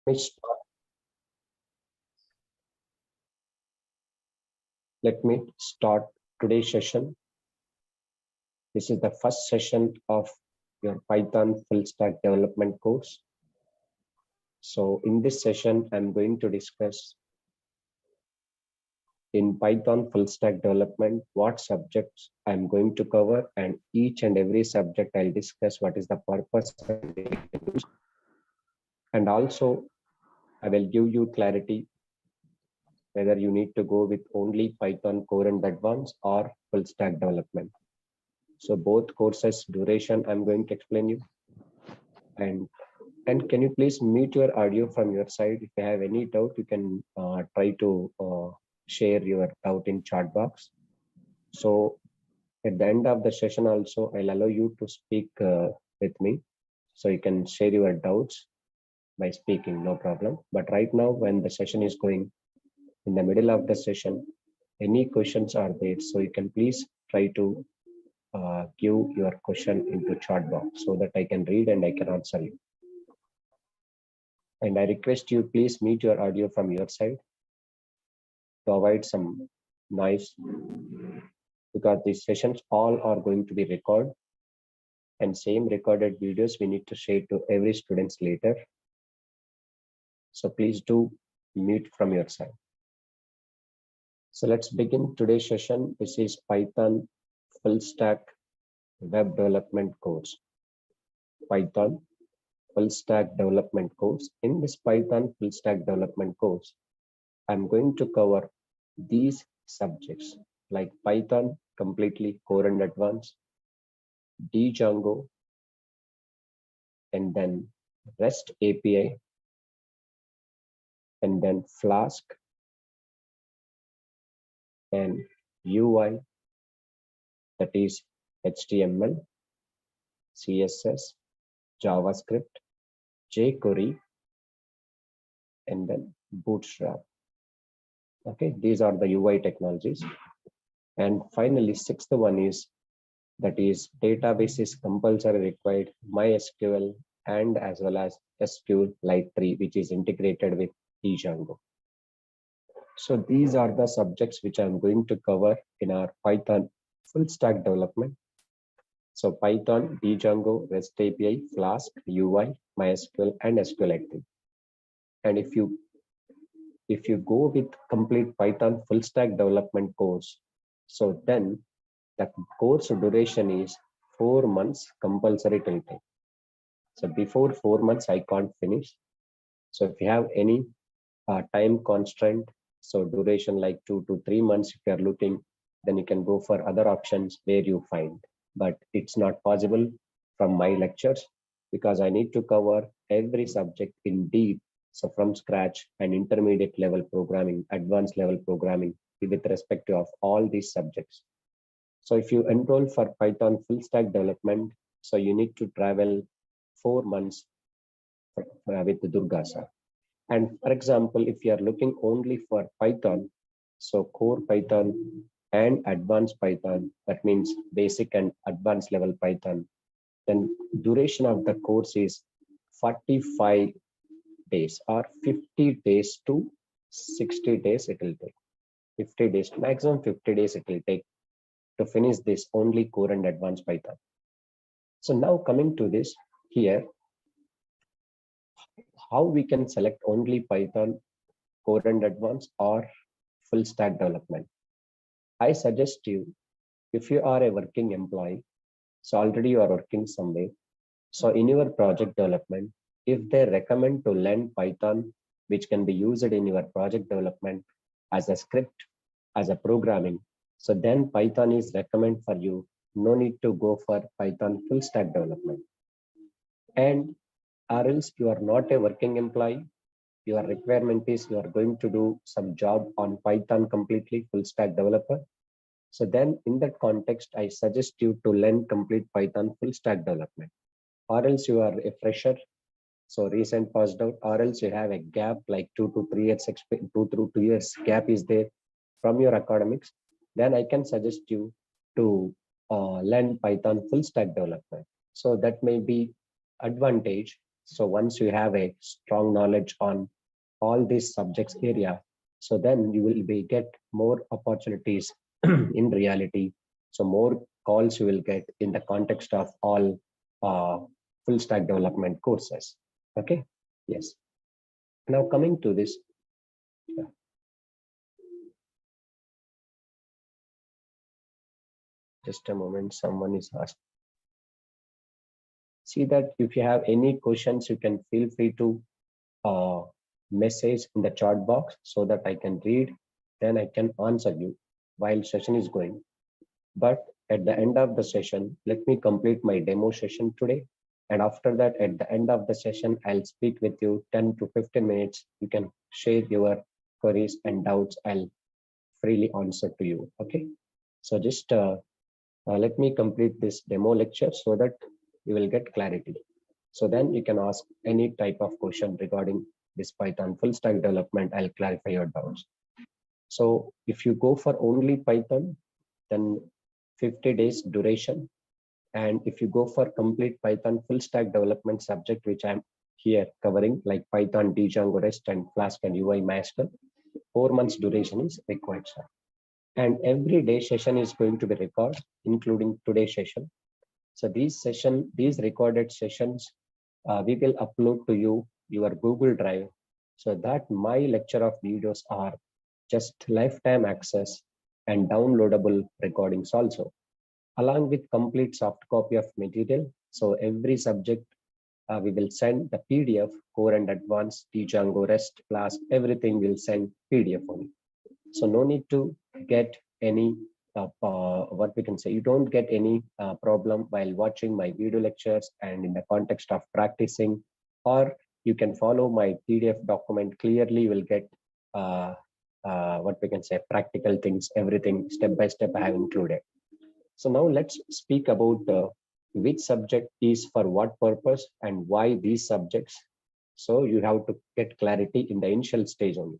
me start. Let me start today's session. This is the first session of your Python full stack development course. So in this session, I'm going to discuss in Python full stack development, what subjects I'm going to cover, and each and every subject I'll discuss what is the purpose. And also I will give you clarity whether you need to go with only Python core and advanced or full stack development. So both courses duration I'm going to explain you. And can you please mute your audio from your side? If you have any doubt, you can try to share your doubt in chat box. So at the end of the session also, I'll allow you to speak with me. So you can share your doubts by speaking, no problem. But right now, when the session is going, in the middle of the session, any questions are there. So you can please try to give your question into chat box so that I can read and I can answer you. And I request you please mute your audio from your side to avoid some noise, because these sessions all are going to be recorded, and same recorded videos we need to share to every students later. So please do mute from your side. So let's begin today's session. This is Python full stack web development course. Python full stack development course. In this Python full stack development course, I'm going to cover these subjects like Python completely core and advanced, Django, and then REST API, and then Flask and UI, that is HTML, CSS, JavaScript, jQuery, and then Bootstrap. Okay, these are the UI technologies. And finally, sixth one is, that is database is compulsory required MySQL and as well as SQLite 3, which is integrated with Django. So these are the subjects which I'm going to cover in our Python full stack development. So Python, Django, REST API, Flask, UI, MySQL, and SQLite 3. And if you go with complete Python full stack development course, so then the course duration is 4 months compulsory till time. So before 4 months, I can't finish. So if you have any time constraint, so duration like 2 to 3 months, if you are looking, then you can go for other options where you find. But it's not possible from my lectures, because I need to cover every subject in deep. So from scratch, and intermediate level programming, advanced level programming with respect to of all these subjects. So if you enroll for Python full stack development, so you need to travel 4 months with Durga sir. And for example, if you are looking only for Python, so core Python and advanced Python, that means basic and advanced level Python, then duration of the course is 45 days or 50 days to 60 days it will take. 50 days, maximum 50 days it will take to finish this only core and advanced Python. So now coming to this here, how we can select only Python core and advanced or full stack development. I suggest you, if you are a working employee, so already you are working somewhere, so in your project development, if they recommend to learn Python, which can be used in your project development as a script, as a programming, so then Python is recommended for you. No need to go for Python full stack development. And or else you are not a working employee, your requirement is you are going to do some job on Python completely full stack developer. So then in that context, I suggest you to learn complete Python full stack development. Or else you are a fresher, so recent passed out, or else you have a gap like 2 to 3 years, 2 years gap is there from your academics, then I can suggest you to learn Python full stack development. So that may be advantage So once you have a strong knowledge on all these subjects area, so then you will be get more opportunities in reality. So more calls you will get in the context of all full stack development courses. Okay. Yes. Now coming to this, just a moment, someone is asked. See that if you have any questions, you can feel free to message in the chat box so that I can read, then I can answer you while session is going. But at the end of the session, let me complete my demo session today. And after that, at the end of the session, I'll speak with you 10 to 15 minutes. You can share your queries and doubts. I'll freely answer to you. Okay. So just let me complete this demo lecture so that you will get clarity. So then you can ask any type of question regarding this Python full stack development. I'll clarify your doubts. So if you go for only Python, then 50 days duration. And if you go for complete Python full stack development subject, which I'm here covering, like Python, Django REST, and Flask and UI MySQL, 4 months duration is required, sir. And every day session is going to be recorded, including today's session. So these recorded sessions, we will upload to you your Google Drive, so that my lecture of videos are just lifetime access and downloadable recordings also, along with complete soft copy of material. So every subject we will send the PDF, core and advanced, Django, REST, Flask, everything will send PDF only. So no need to get any what we can say, you don't get any problem while watching my video lectures and in the context of practicing, or you can follow my PDF document clearly. You will get what we can say, practical things, everything step by step I have included. So now let's speak about which subject is for what purpose and why these subjects. So you have to get clarity in the initial stage only.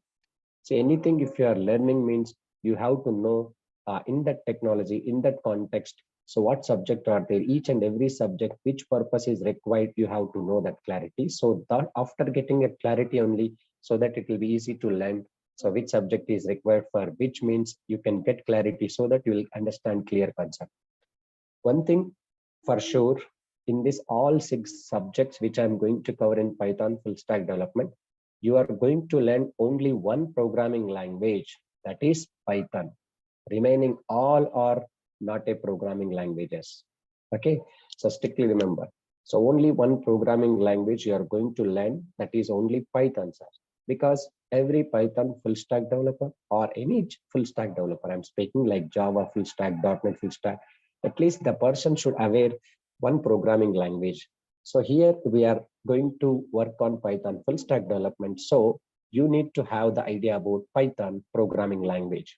So anything if you are learning means you have to know in that technology, in that context. So what subject are there? Each and every subject, which purpose is required, you have to know that clarity. So that after getting a clarity only, so that it will be easy to learn. So which subject is required for which means you can get clarity so that you will understand clear concept. One thing for sure, in this all 6 subjects which I'm going to cover in Python full stack development, you are going to learn only one programming language, that is Python. Remaining all are not a programming languages. Okay, so strictly remember. So only one programming language you are going to learn, that is only Python, sir. Because every Python full stack developer or any full stack developer, I'm speaking like Java full stack, .NET full stack, at least the person should aware one programming language. So here we are going to work on Python full stack development. So you need to have the idea about Python programming language.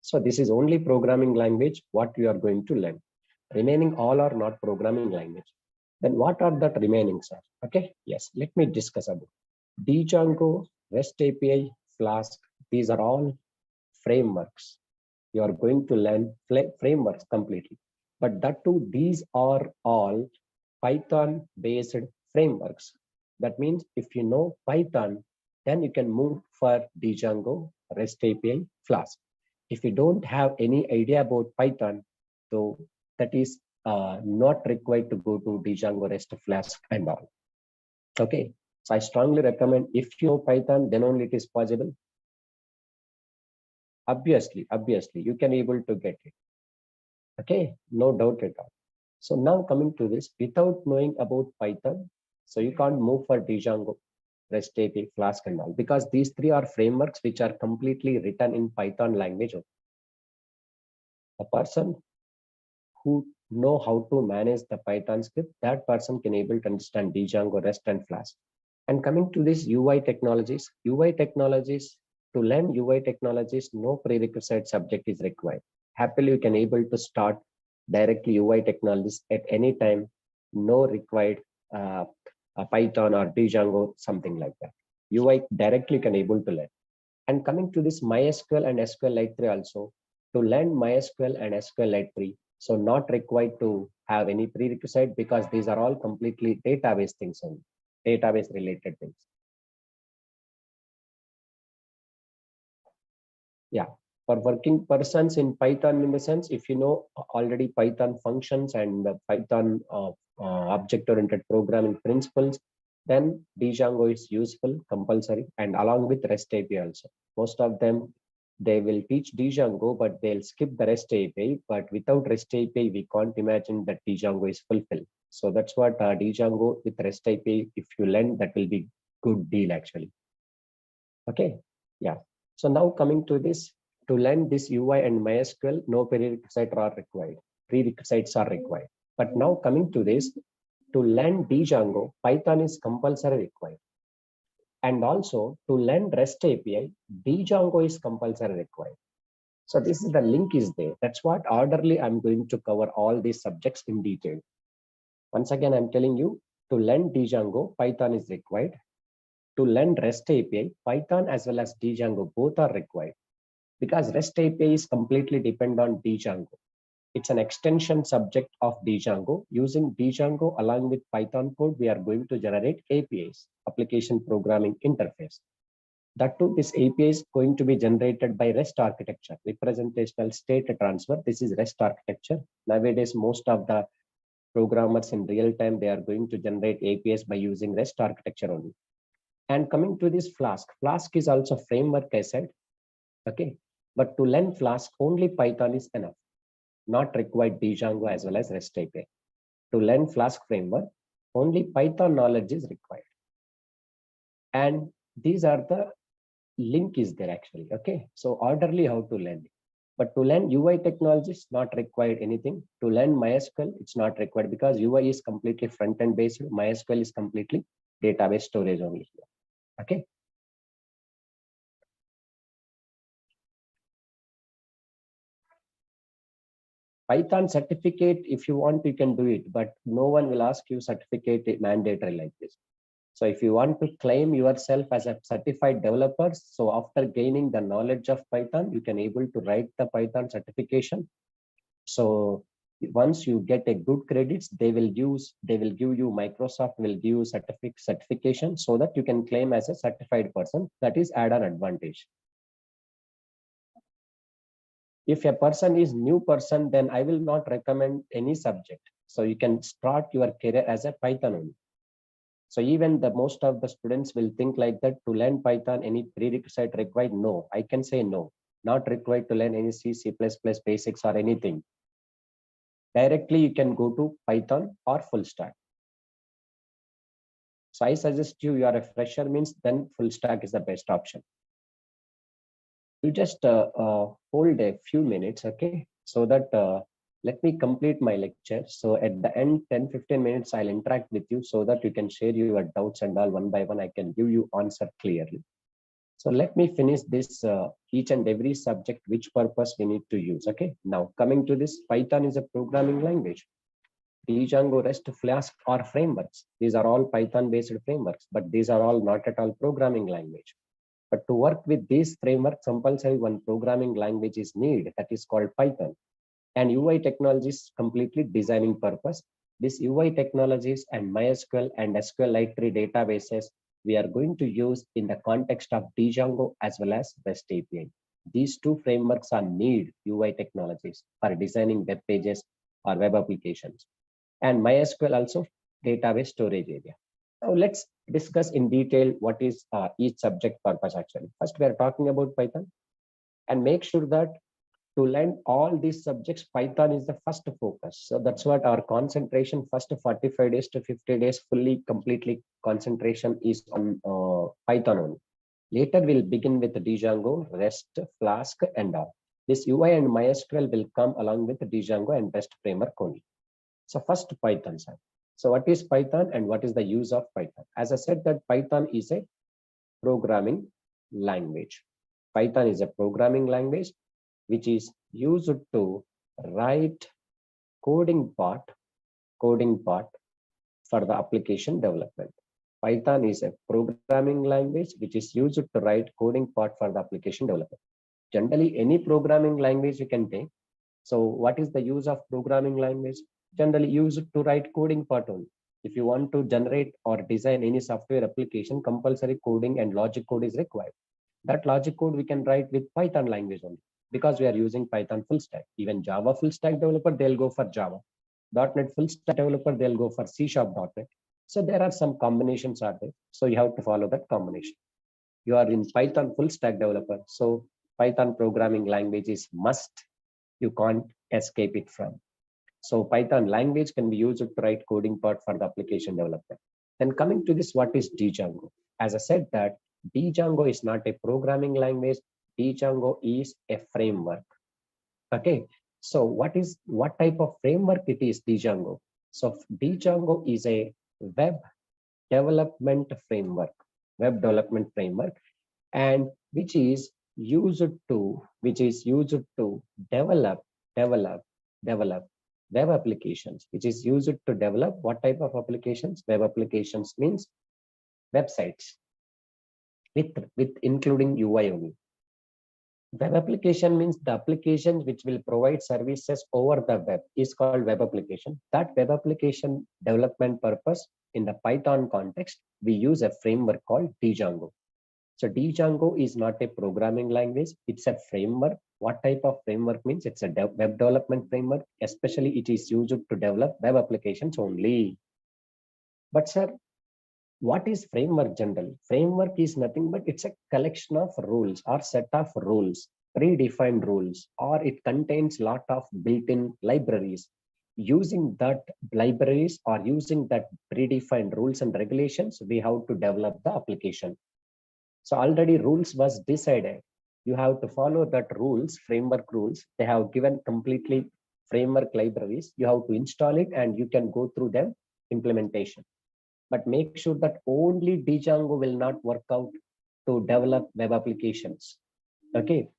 So this is only programming language what we are going to learn. Remaining all are not programming language. Then what are that remaining, sir? Okay, yes, let me discuss about Django, REST API, Flask. These are all frameworks. You are going to learn frameworks completely. But that too, these are all Python based frameworks. That means if you know Python, then you can move for Django, REST API, Flask. If you don't have any idea about Python, so that is not required to go to Django, REST, Flask and all. Okay, so I strongly recommend if you know Python, then only it is possible. Obviously, you can able to get it. Okay, no doubt at all. So now coming to this, without knowing about Python, so you can't move for Django, REST API, Flask and all, because these 3 are frameworks which are completely written in Python language. A person who know how to manage the Python script, that person can able to understand Django, REST and Flask. And coming to this UI technologies, to learn UI technologies, no prerequisite subject is required. Happily, you can able to start directly UI technologies at any time, no required a Python or Django, something like that. UI directly can able to learn. And coming to this MySQL and SQLite 3 also, to learn MySQL and SQLite 3, so not required to have any prerequisite because these are all completely database things only. database related things. Yeah, for working persons in Python, in the sense, if you know already Python functions and Python object-oriented programming principles, then Django is useful, compulsory, and along with REST API also. Most of them, they will teach Django, but they'll skip the REST API. But without REST API, we can't imagine that Django is fulfilled. So that's what Django with REST API, if you learn, that will be good deal actually. Okay, yeah. So now coming to this, to learn this UI and MySQL, no prerequisites are required. Prerequisites are required. But now coming to this, to learn Django, Python is compulsory required. And also to learn REST API, Django is compulsory required. So this is the link is there. That's what orderly I'm going to cover all these subjects in detail. Once again, I'm telling you, to learn Django, Python is required. To learn REST API, Python as well as Django both are required, because REST API is completely dependent on Django. It's an extension subject of Django. Using Django along with Python code, we are going to generate APIs, application programming interface. That too, this API is going to be generated by REST architecture, representational state transfer. This is REST architecture. Nowadays, most of the programmers in real time, they are going to generate APIs by using REST architecture only. And coming to this Flask, Flask is also framework, I said. Okay, but to learn Flask, only Python is enough, not required Django as well as REST API. To learn Flask framework, only Python knowledge is required. And these are the link is there actually. Okay, so orderly how to learn it. But to learn UI technologies, not required anything. To learn MySQL, it's not required because UI is completely front-end based. MySQL is completely database storage only here. Okay. Python certificate, if you want, you can do it, but no one will ask you certificate mandatory like this. So if you want to claim yourself as a certified developer, so after gaining the knowledge of Python, you can able to write the Python certification. So once you get a good credits, they will give you, Microsoft will give you certification so that you can claim as a certified person. That is add-on advantage. If a person is new person, then I will not recommend any subject. So you can start your career as a Python only. So even the most of the students will think like that, to learn Python, any prerequisite required? No, I can say no, not required to learn any C, C++ basics or anything. Directly you can go to Python or full stack. So I suggest you are a fresher means then full stack is the best option. You just hold a few minutes, okay? So that let me complete my lecture. So at the end, 10-15 minutes, I'll interact with you so that you can share your doubts and all one by one. I can give you answer clearly. So let me finish this each and every subject, which purpose we need to use. Okay. Now coming to this, Python is a programming language. Django, REST, Flask are frameworks. These are all Python-based frameworks, but these are all not at all programming language. But to work with these frameworks, compulsory one programming language is needed, that is called Python. And UI technologies completely designing purpose. This UI technologies and MySQL and SQLite databases we are going to use in the context of Django as well as REST API. These two frameworks are need UI technologies for designing web pages or web applications. And MySQL also database storage area. Now let's discuss in detail what is each subject purpose actually. First, we are talking about Python, and make sure that to learn all these subjects, Python is the first focus. So that's what our concentration, first 45 days to 50 days, fully, completely concentration is on Python only. Later, we'll begin with Django, REST, Flask, and all. This UI and MySQL will come along with Django and REST framework only. So first, Python side. So what is Python and what is the use of Python? As I said that Python is a programming language. Python is a programming language which is used to write coding part for the application development. Python is a programming language which is used to write coding part for the application development. Generally, any programming language you can take. So what is the use of programming language? Generally used to write coding part only. If you want to generate or design any software application, compulsory coding and logic code is required. That logic code we can write with Python language only, because we are using Python full stack. Even Java full stack developer, they'll go for Java. .NET full stack developer, they'll go for C# .NET. So there are some combinations are there. So you have to follow that combination. You are in Python full stack developer. So Python programming language is must. You can't escape it from. So Python language can be used to write coding part for the application development. Then coming to this, what is Django? As I said that Django is not a programming language. Django is a framework. Okay. So what type of framework it is Django? So Django is a web development framework, and which is used to develop web applications, which is used to develop what type of applications? Web applications means websites with including UI only. Web application means the applications which will provide services over the web is called web application. That web application development purpose in the Python context, we use a framework called Django. So Django is not a programming language, it's a framework. What type of framework means? It's a web development framework, especially it is used to develop web applications only. But sir, what is framework generally? Framework is nothing but it's a collection of rules or set of rules, predefined rules, or it contains lot of built-in libraries. Using that libraries or using that predefined rules and regulations, we have to develop the application. So already rules was decided. You have to follow that rules, framework rules. They have given completely framework libraries. You have to install it and you can go through them implementation. But make sure that only Django will not work out to develop web applications. Okay,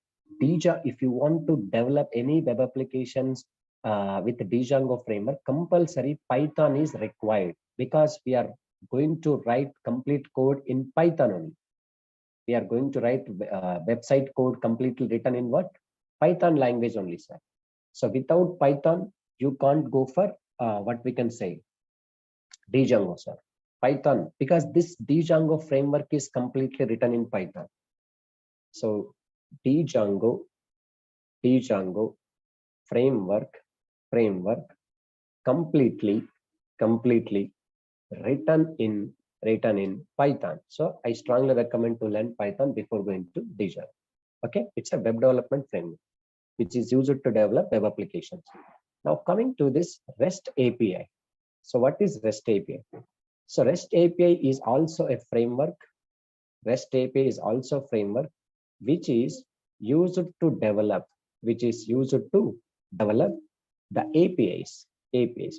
if you want to develop any web applications with the Django framework, compulsory Python is required, because we are going to write complete code in Python only. We are going to write website code completely written in what? Python language only, sir. So without Python, you can't go for what we can say Django, sir. Python, because this Django framework is completely written in Python. So Django framework completely written in Python. So I strongly recommend to learn Python before going to Django. Okay, it's a web development framework which is used to develop web applications. Now coming to this REST API. So what is REST API? So REST API is also a framework. REST API is also a framework which is used to develop the APIs.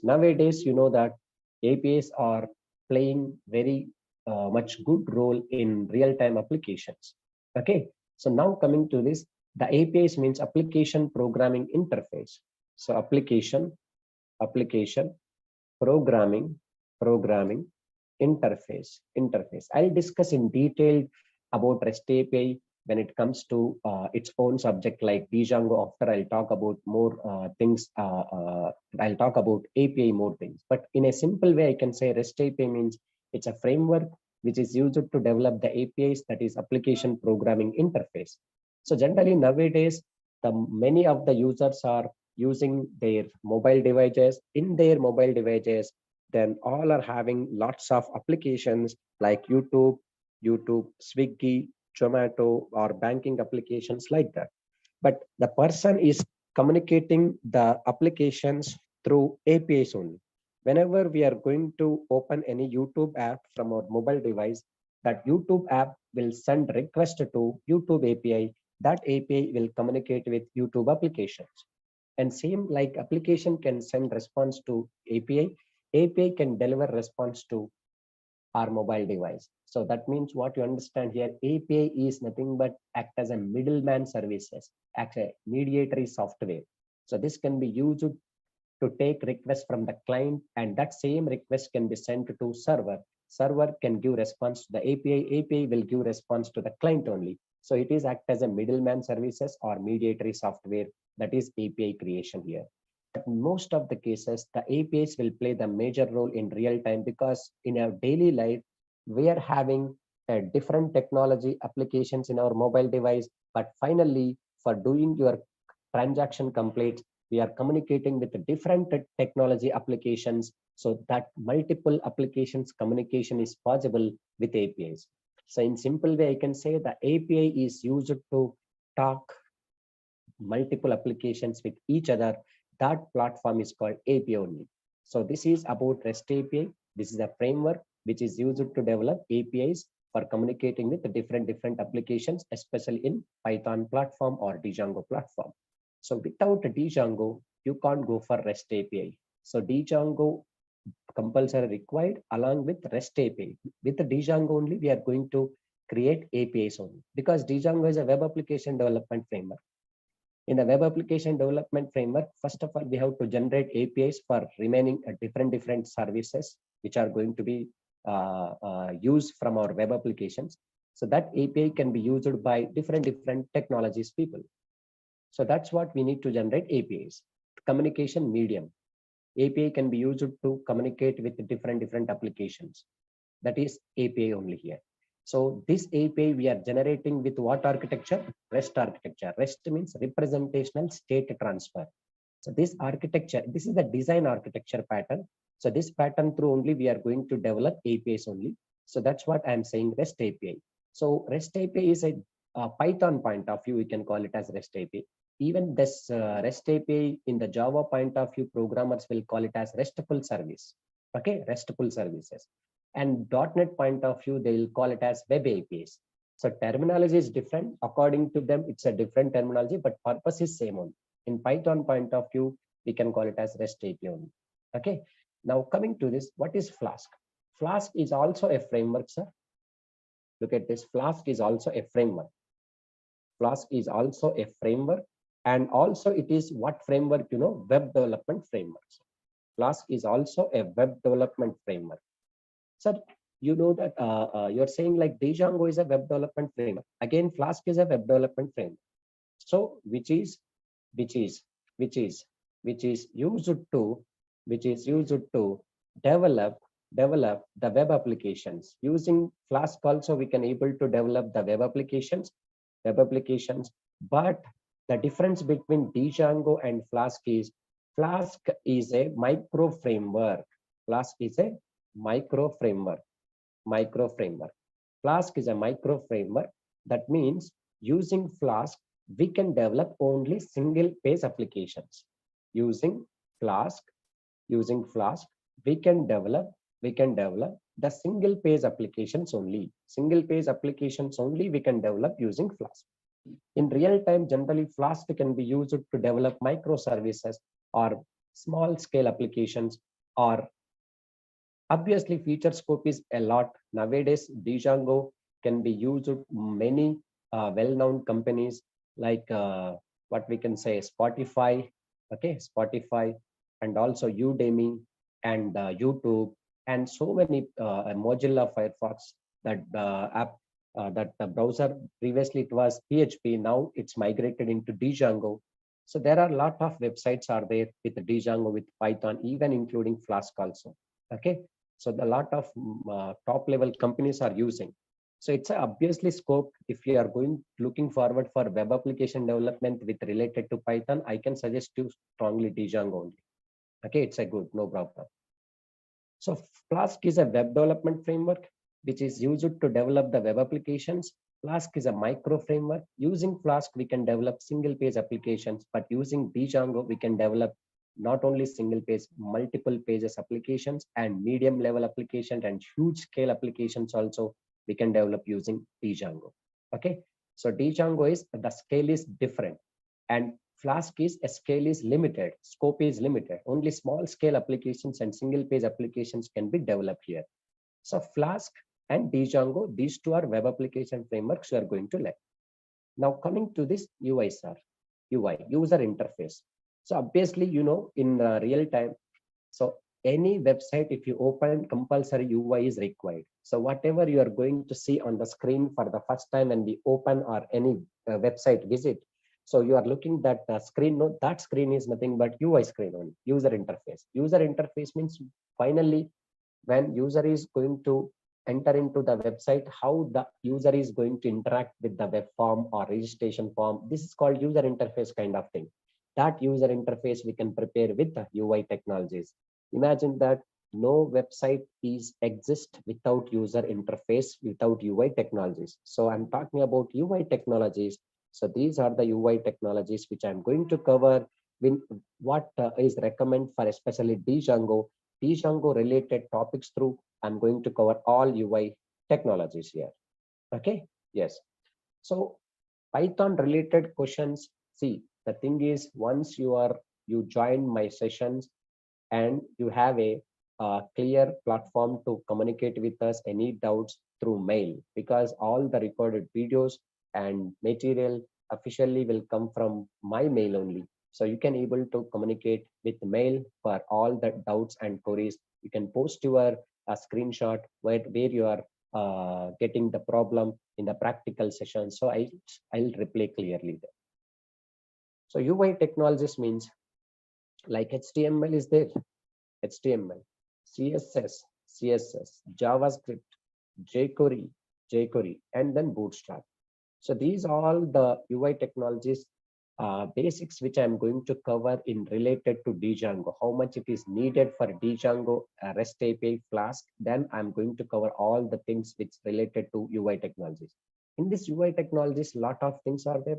Nowadays, you know that APIs are playing very much good role in real-time applications. Okay, so now coming to this, the APIs means application programming interface. So application programming interface. I'll discuss in detail about REST API when it comes to its own subject like Django. After I'll talk about more things. I'll talk about API more things. But in a simple way, I can say REST API means it's a framework which is used to develop the APIs, that is application programming interface. So generally nowadays, many of the users are using their mobile devices. In their mobile devices, then all are having lots of applications like YouTube, Swiggy, Zomato, or banking applications like that. But the person is communicating the applications through APIs only. Whenever we are going to open any YouTube app from our mobile device, that YouTube app will send request to YouTube API. That API will communicate with YouTube applications. And same like application can send response to API, API can deliver response to our mobile device. So that means what you understand here, API is nothing but act as a middleman services, act as a mediatory software. So this can be used to take requests from the client, and that same request can be sent to server. Server can give response to the API, API will give response to the client only. So it is act as a middleman services or mediatory software, that is API creation here. most of the cases, the APIs will play the major role in real time, because in our daily life, we are having different technology applications in our mobile device. But finally, for doing your transaction complete, we are communicating with different technology applications, so that multiple applications communication is possible with APIs. So in simple way, I can say the API is used to talk multiple applications with each other. That platform is called API only. So this is about REST API. This is a framework which is used to develop APIs for communicating with the different applications, especially in Python platform or Django platform. So without Django, you can't go for REST API. So Django compulsory required along with REST API. With the Django only, we are going to create APIs only, because Django is a web application development framework. In the web application development framework, first of all, we have to generate APIs for remaining different services which are going to be used from our web applications. So that API can be used by different technologies people. So that's what we need to generate APIs. Communication medium. API can be used to communicate with different applications. That is API only here. So this API we are generating with what architecture? REST architecture. REST means representational state transfer. So this architecture, this is the design architecture pattern. So this pattern through only we are going to develop APIs only. So that's what I'm saying, REST API. So REST API is a Python point of view, we can call it as REST API. Even this REST API in the Java point of view, programmers will call it as RESTful service. Okay, RESTful services. And .NET point of view, they will call it as web APIs. So terminology is different. According to them, it's a different terminology, but purpose is same only. In Python point of view, we can call it as REST API only. Okay. Now coming to this, what is Flask? Flask is also a framework, sir. Look at this. Flask is also a framework. Flask is also a framework, and also it is what framework? Web development frameworks. Flask is also a web development framework. Sir, you know that you're saying like Django is a web development framework. Again, Flask is a web development framework. So which is used to develop the web applications. Using Flask also we can able to develop the web applications. But the difference between Django and Flask is a micro framework. Flask is a micro framework. Flask is a micro framework. That means using Flask, we can develop only single page applications. Using Flask, we can develop the single page applications only. Single page applications only we can develop using Flask. In real time, generally Flask can be used to develop microservices or small scale applications, or obviously feature scope is a lot. Nowadays, Django can be used many well-known companies like what we can say Spotify, and also Udemy and YouTube, and so many Mozilla Firefox, that app, that the browser previously it was PHP, now it's migrated into Django. So there are a lot of websites are there with Django, with Python, even including Flask also. Okay, so the lot of top level companies are using. So it's obviously scope. If you are looking forward for web application development with related to Python, I can suggest you strongly Django only. Okay, it's a good, no problem. So Flask is a web development framework which is used to develop the web applications. Flask is a micro framework. Using Flask, we can develop single page applications, but using Django, we can develop not only single page, multiple pages applications, and medium level applications and huge scale applications also we can develop using Django. Okay, so Django is the scale is different, and Flask is a scale is limited, scope is limited. Only small scale applications and single page applications can be developed here. So Flask and Django, these two are web application frameworks we are going to learn. Now coming to this UI, sir. UI, user interface. So obviously, in real time, so any website, if you open, compulsory UI is required. So whatever you are going to see on the screen for the first time when we open or any website visit, So you are looking that screen. No, that screen is nothing but UI screen only, user interface. User interface means finally when user is going to enter into the website, how the user is going to interact with the web form or registration form. This is called user interface kind of thing. That user interface we can prepare with the UI technologies. Imagine that no website is exist without user interface, without UI technologies. So I'm talking about UI technologies. So these are the UI technologies which I'm going to cover. When what is recommend for especially Django related topics through. I'm going to cover all UI technologies here. Okay. Yes. So Python related questions. See, the thing is, once you join my sessions and you have a clear platform to communicate with us any doubts through mail, because all the recorded videos and material officially will come from my mail only. So you can able to communicate with mail for all the doubts and queries. You can post your screenshot where you are getting the problem in the practical session. So I'll reply clearly there. So UI technologies means like HTML is there, HTML, CSS, JavaScript, jQuery, and then Bootstrap. So these are all the UI technologies basics which I'm going to cover in related to Django. How much it is needed for Django, REST API, Flask. Then I'm going to cover all the things which related to UI technologies. In this UI technologies, lot of things are there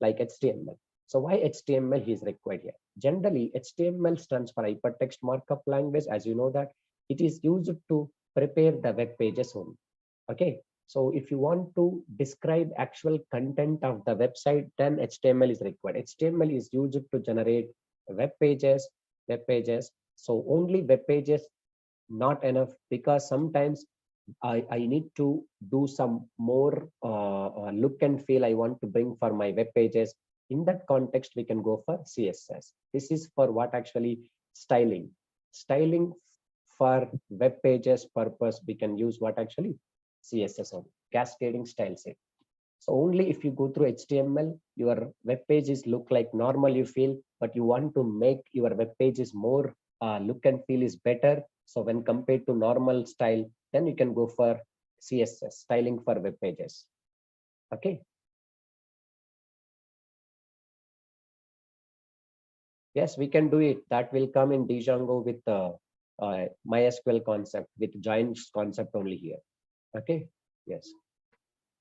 like HTML. So why HTML is required here? Generally, HTML stands for hypertext markup language. As you know that it is used to prepare the web pages only. Okay. So if you want to describe actual content of the website, then HTML is required. HTML is used to generate web pages. So only web pages not enough, because sometimes I need to do some more look and feel I want to bring for my web pages. In that context, we can go for CSS. This is for what actually styling. Styling for web pages purpose, we can use what actually CSS on cascading style set. So only if you go through HTML, your web pages look like normal you feel, but you want to make your web pages more look and feel is better. So when compared to normal style, then you can go for CSS, styling for web pages. Okay. Yes, we can do it. That will come in Django with MySQL concept, with joins concept only here. Okay. Yes.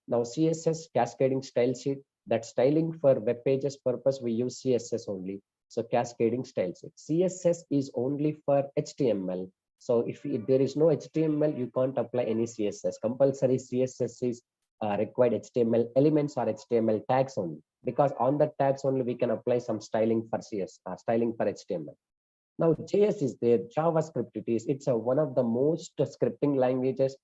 Now CSS cascading style sheet, that styling for web pages purpose, we use CSS only. So cascading style sheet. CSS is only for HTML. So if there is no HTML, you can't apply any CSS. Compulsory CSS is required HTML elements or HTML tags only. Because on the tags only we can apply some styling for styling for HTML. Now JS is there, JavaScript it is. It's one of the most scripting languages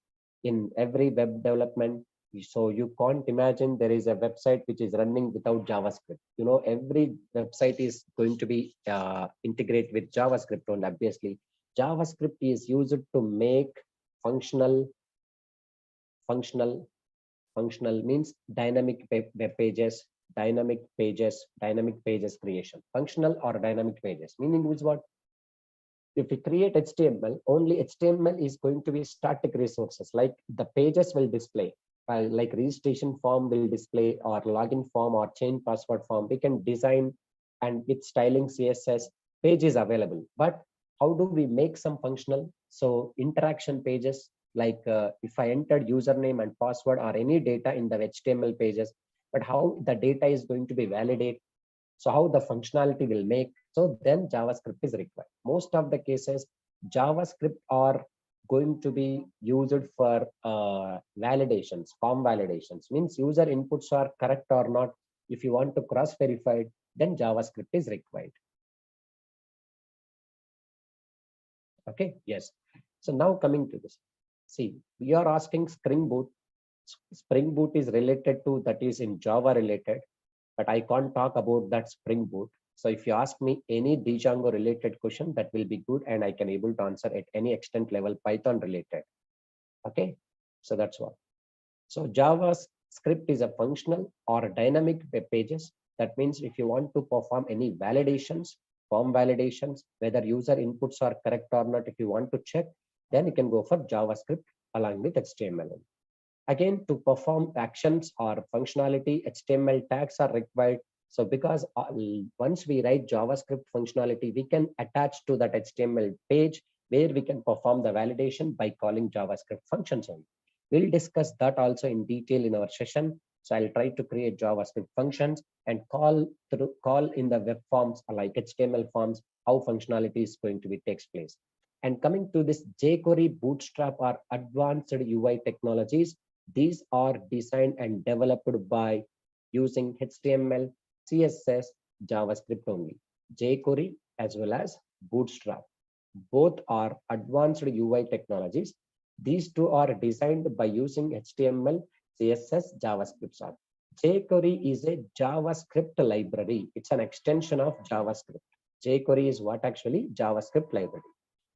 in every web development. So you can't imagine there is a website which is running without JavaScript. You know, every website is going to be integrate with JavaScript only. Obviously, JavaScript is used to make functional, functional, functional means dynamic web pages, dynamic pages creation. Functional or dynamic pages, meaning is what? If we create HTML, only HTML is going to be static resources, like the pages will display, like registration form will display, or login form or change password form. We can design, and with styling CSS, page is available. But how do we make some functional? So interaction pages, like if I entered username and password or any data in the HTML pages, but how the data is going to be validated, so how the functionality will make, so then JavaScript is required. Most of the cases, JavaScript are going to be used for validations, form validations, means user inputs are correct or not. If you want to cross verify, then JavaScript is required. Okay, yes. So now coming to this, see, we are asking Spring Boot. Spring Boot is related to, that is in Java related, but I can't talk about that Spring Boot. So if you ask me any Django related question, that will be good, and I can able to answer at any extent level Python related. Okay, so that's what. So JavaScript is a functional or a dynamic web pages. That means if you want to perform any validations, form validations, whether user inputs are correct or not, if you want to check, then you can go for JavaScript along with HTML. Again, to perform actions or functionality, HTML tags are required. So because once we write JavaScript functionality, we can attach to that HTML page where we can perform the validation by calling JavaScript functions only. We'll discuss that also in detail in our session. So I'll try to create JavaScript functions and call in the web forms like HTML forms, how functionality is going to be takes place. And coming to this jQuery, Bootstrap are advanced UI technologies. These are designed and developed by using HTML, CSS, JavaScript only. jQuery as well as Bootstrap. Both are advanced UI technologies. These two are designed by using HTML, CSS, JavaScript. jQuery is a JavaScript library. It's an extension of JavaScript. jQuery is what actually? JavaScript library.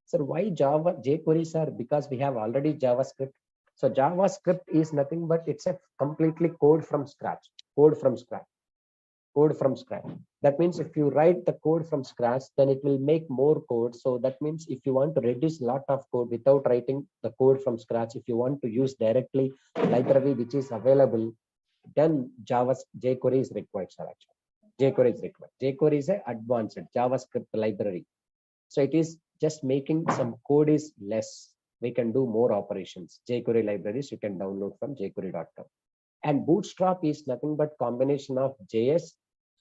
So why jQuery, sir? Because we have already JavaScript. So JavaScript is nothing but it's a completely code from scratch. That means if you write the code from scratch, then it will make more code. So that means if you want to reduce a lot of code without writing the code from scratch, if you want to use directly library which is available, then jQuery is required, sir. Actually, jQuery is required. jQuery is an advanced JavaScript library. So it is just making some code is less. We can do more operations. jQuery libraries you can download from jQuery.com. And Bootstrap is nothing but combination of JS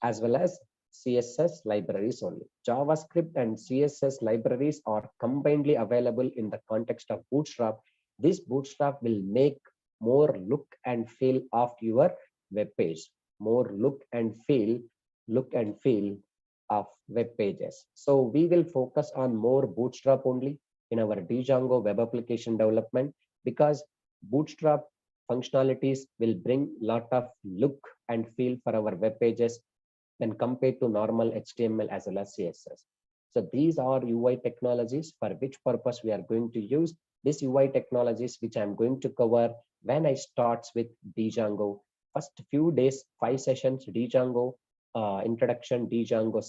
as well as CSS libraries only. JavaScript and CSS libraries are combinedly available in the context of Bootstrap. This Bootstrap will make more look and feel of your web page. More look and feel of web pages. So we will focus on more Bootstrap only in our Django web application development, because Bootstrap functionalities will bring lot of look and feel for our web pages when compared to normal HTML as well as CSS. So these are UI technologies for which purpose we are going to use these UI technologies, which I'm going to cover when I starts with Django. First few days, 5 sessions, Django introduction, Django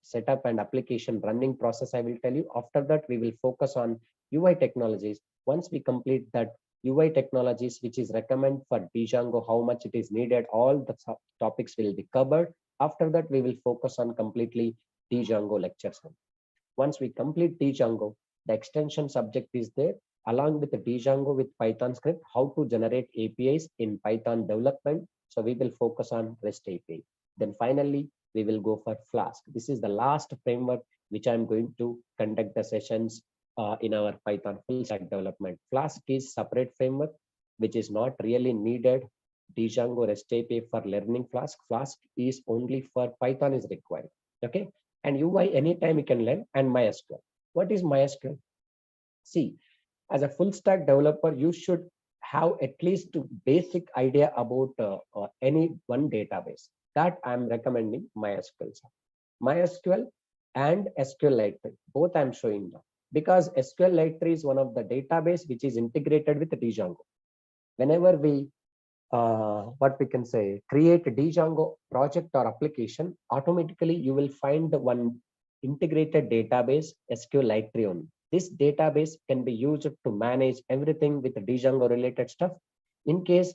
setup and application running process. I will tell you. After that, we will focus on UI technologies. Once we complete that UI technologies, which is recommended for Django, how much it is needed, all the topics will be covered. After that, we will focus on completely Django lectures. Once we complete Django, the extension subject is there, along with the Django with Python script, how to generate APIs in Python development. So we will focus on REST API. Then finally, we will go for Flask. This is the last framework which I'm going to conduct the sessions in our Python full stack development. Flask is separate framework, which is not really needed. Django REST API for learning Flask. Flask is only for Python is required. Okay. And UI anytime you can learn, and MySQL. What is MySQL? See, as a full stack developer, you should have at least a basic idea about any one database. That I'm recommending MySQL. MySQL and SQLite, both I'm showing now, because SQLite is one of the database which is integrated with Django. Whenever we what we can say, create a Django project or application, automatically you will find the one integrated database SQLite only. This database can be used to manage everything with Django related stuff. In case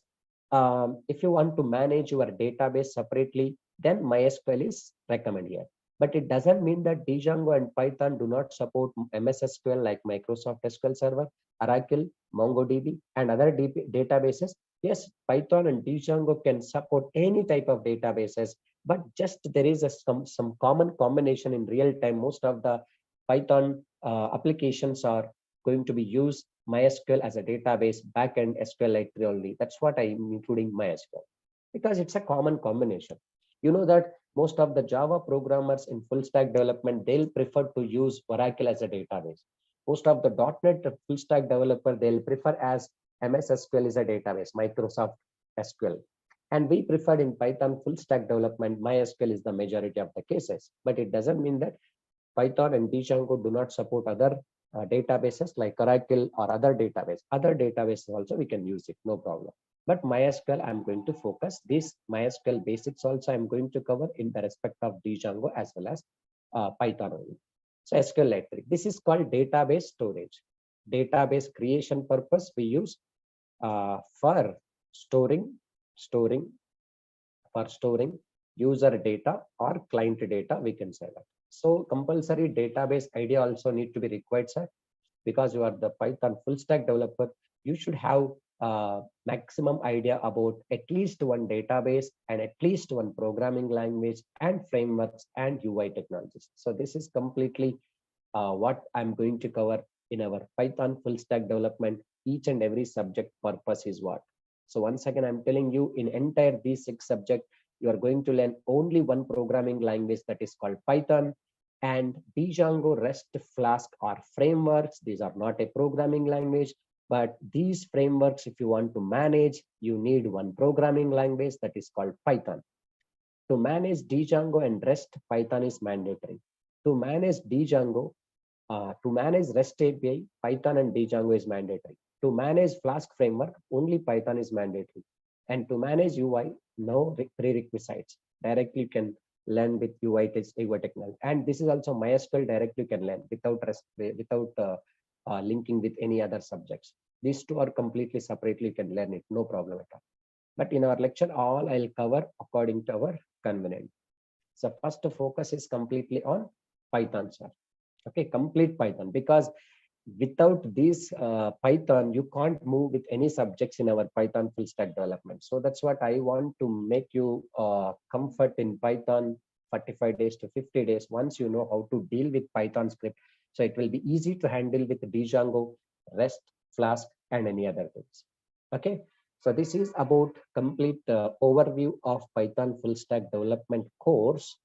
if you want to manage your database separately, then MySQL is recommended here. But it doesn't mean that Django and Python do not support MS SQL like Microsoft SQL Server, Oracle, MongoDB, and other databases. Yes, Python and Django can support any type of databases, but just there is some common combination in real time. Most of the Python applications are going to be used MySQL as a database, backend SQLite only. That's what I'm including MySQL, because it's a common combination. You know that most of the Java programmers in full stack development, they'll prefer to use Oracle as a database. Most of the .NET full stack developer, they'll prefer as MS SQL is a database, Microsoft SQL. And we preferred in Python full stack development, MySQL is the majority of the cases. But it doesn't mean that Python and Django do not support other databases like Oracle or other database. Other databases also we can use it, no problem. But MySQL, I'm going to focus. These MySQL basics also I'm going to cover in the respect of Django as well as Python only. So SQL Lite. This is called database storage. Database creation purpose we use for storing, storing, for storing user data or client data, we can say that. So compulsory database idea also need to be required, sir, because you are the Python full stack developer. You should have maximum idea about at least one database and at least one programming language and frameworks and UI technologies. So this is completely what I'm going to cover in our Python full stack development. Each and every subject purpose is what. So once again, I'm telling you, in entire these 6 subjects, you are going to learn only one programming language, that is called Python. And Django, REST, Flask are frameworks. These are not a programming language, but these frameworks, if you want to manage, you need one programming language, that is called Python. To manage Django and REST, Python is mandatory. To manage Django, to manage REST API, Python and Django is mandatory. To manage Flask framework, only Python is mandatory. And to manage UI, no prerequisites. Directly you can learn with UI technology. And this is also MySQL directly you can learn without linking with any other subjects. These two are completely separately you can learn it, no problem at all. But in our lecture, all I'll cover according to our convenience. So first focus is completely on Python, sir. Okay, complete Python, because without this Python, you can't move with any subjects in our Python full stack development. So that's what I want to make you comfort in Python 45 days to 50 days. Once you know how to deal with Python script, so it will be easy to handle with Django, REST, Flask, and any other things. Okay, so this is about complete overview of Python full stack development course,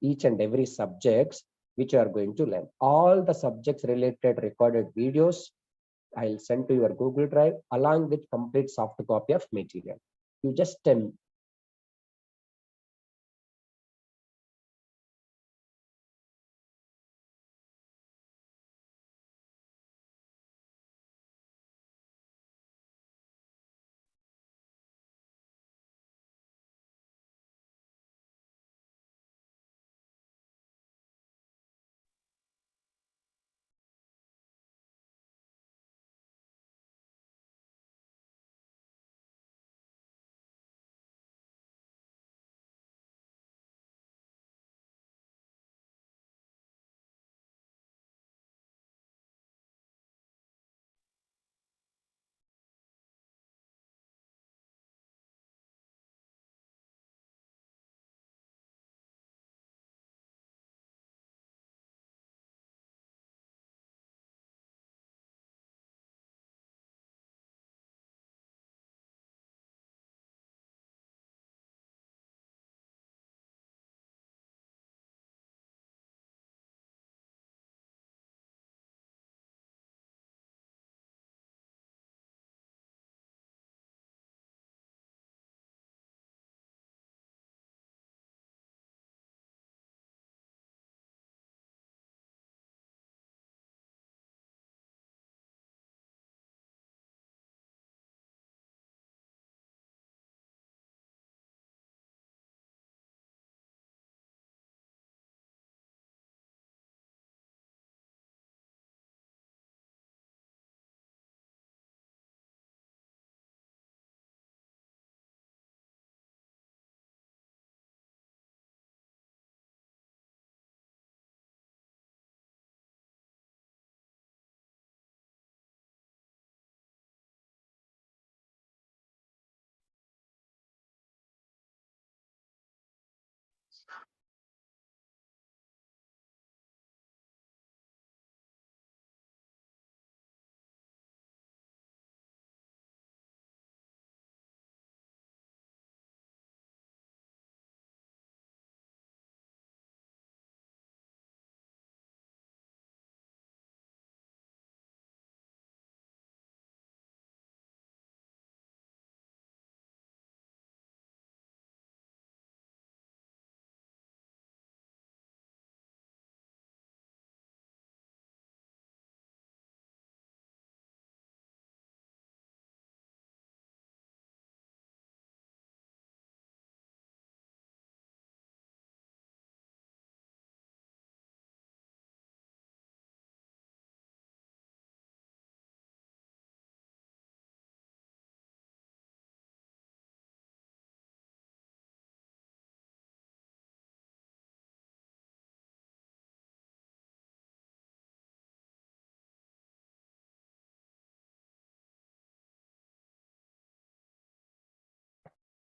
each and every subjects which you are going to learn. All the subjects related recorded videos I'll send to your Google Drive along with complete soft copy of material. You just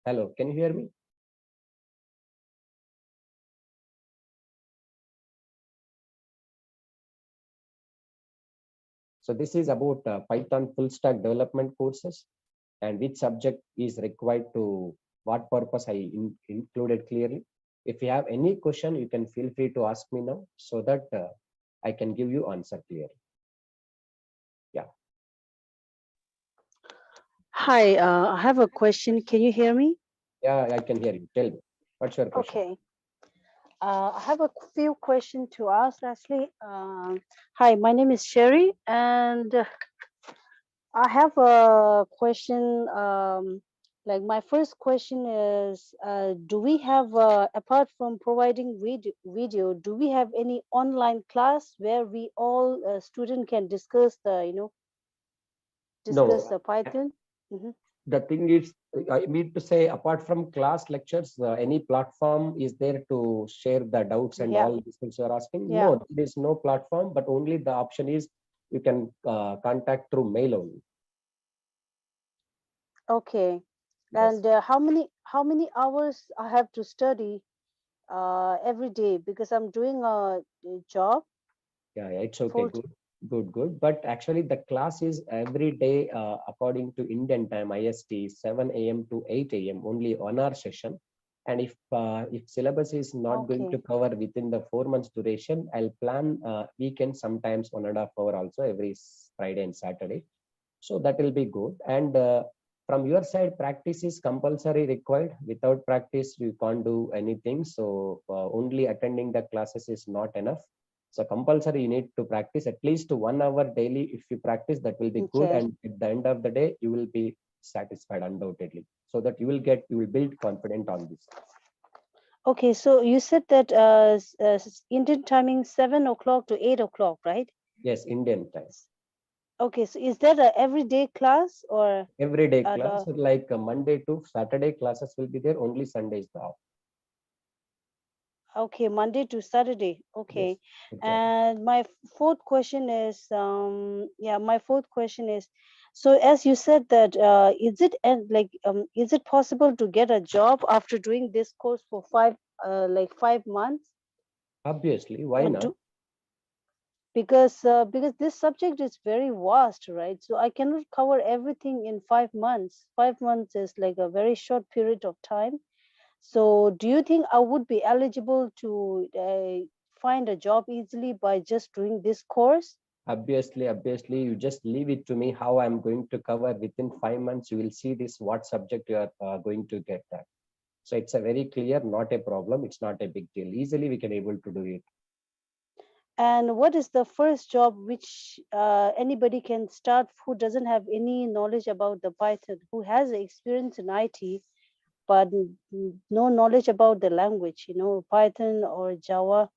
Hello, can you hear me? So this is about Python full stack development courses and which subject is required to what purpose I included clearly. If you have any question, you can feel free to ask me now so that I can give you answer clearly. Yeah. Hi, I have a question. Can you hear me? Yeah, I can hear you. Tell me, what's your question? Okay. I have a few questions to ask, Ashley. Hi, my name is Sherry, and I have a question. Like my first question is, do we have, apart from providing video, do we have any online class where we all student can discuss No, the Python? Hmm. the thing is, I mean to say, apart from class lectures, any platform is there to share the doubts and Yeah, all these things you're asking? yeah. No, there is no platform, but only the option is you can contact through mail only. Okay. Yes. And how many hours I have to study every day because I'm doing a job Yeah, yeah, it's okay. full. Good, good, good. But actually, the class is every day according to Indian time, IST, 7 a.m. to 8 a.m. Only 1 hour session. And if syllabus is not going to Okay. cover within the 4 months duration, I'll plan weekend sometimes 1.5 hour also every Friday and Saturday. So that will be good. And from your side, practice is compulsory required. Without practice, you can't do anything. So only attending the classes is not enough. So compulsory, you need to practice at least 1 hour daily. If you practice, that will be good. Okay. And at the end of the day, you will be satisfied undoubtedly. So that you will build confidence on this. Okay. So you said that Indian timing 7 o'clock to 8 o'clock, right? Yes, Indian time. Okay. So is that a everyday class or Everyday at class, a like Monday to Saturday classes will be there. Only Sunday is the off. okay, Monday to Saturday? Yes, Okay. exactly. And my fourth question is, my fourth question is, so as you said that, is it possible to get a job after doing this course for 5 months? Obviously, why Or not? do because this subject is very vast, right? So I cannot cover everything in 5 months. 5 months is like a very short period of time. So, do you think I would be eligible to find a job easily by just doing this course? Obviously, you just leave it to me how I'm going to cover within 5 months. You will see this what subject you are going to get that. So it's a very clear, not a problem. It's not a big deal. Easily we can able to do it. And what is the first job which anybody can start who doesn't have any knowledge about the Python, who has experience in IT but no knowledge about the language, Python or Java,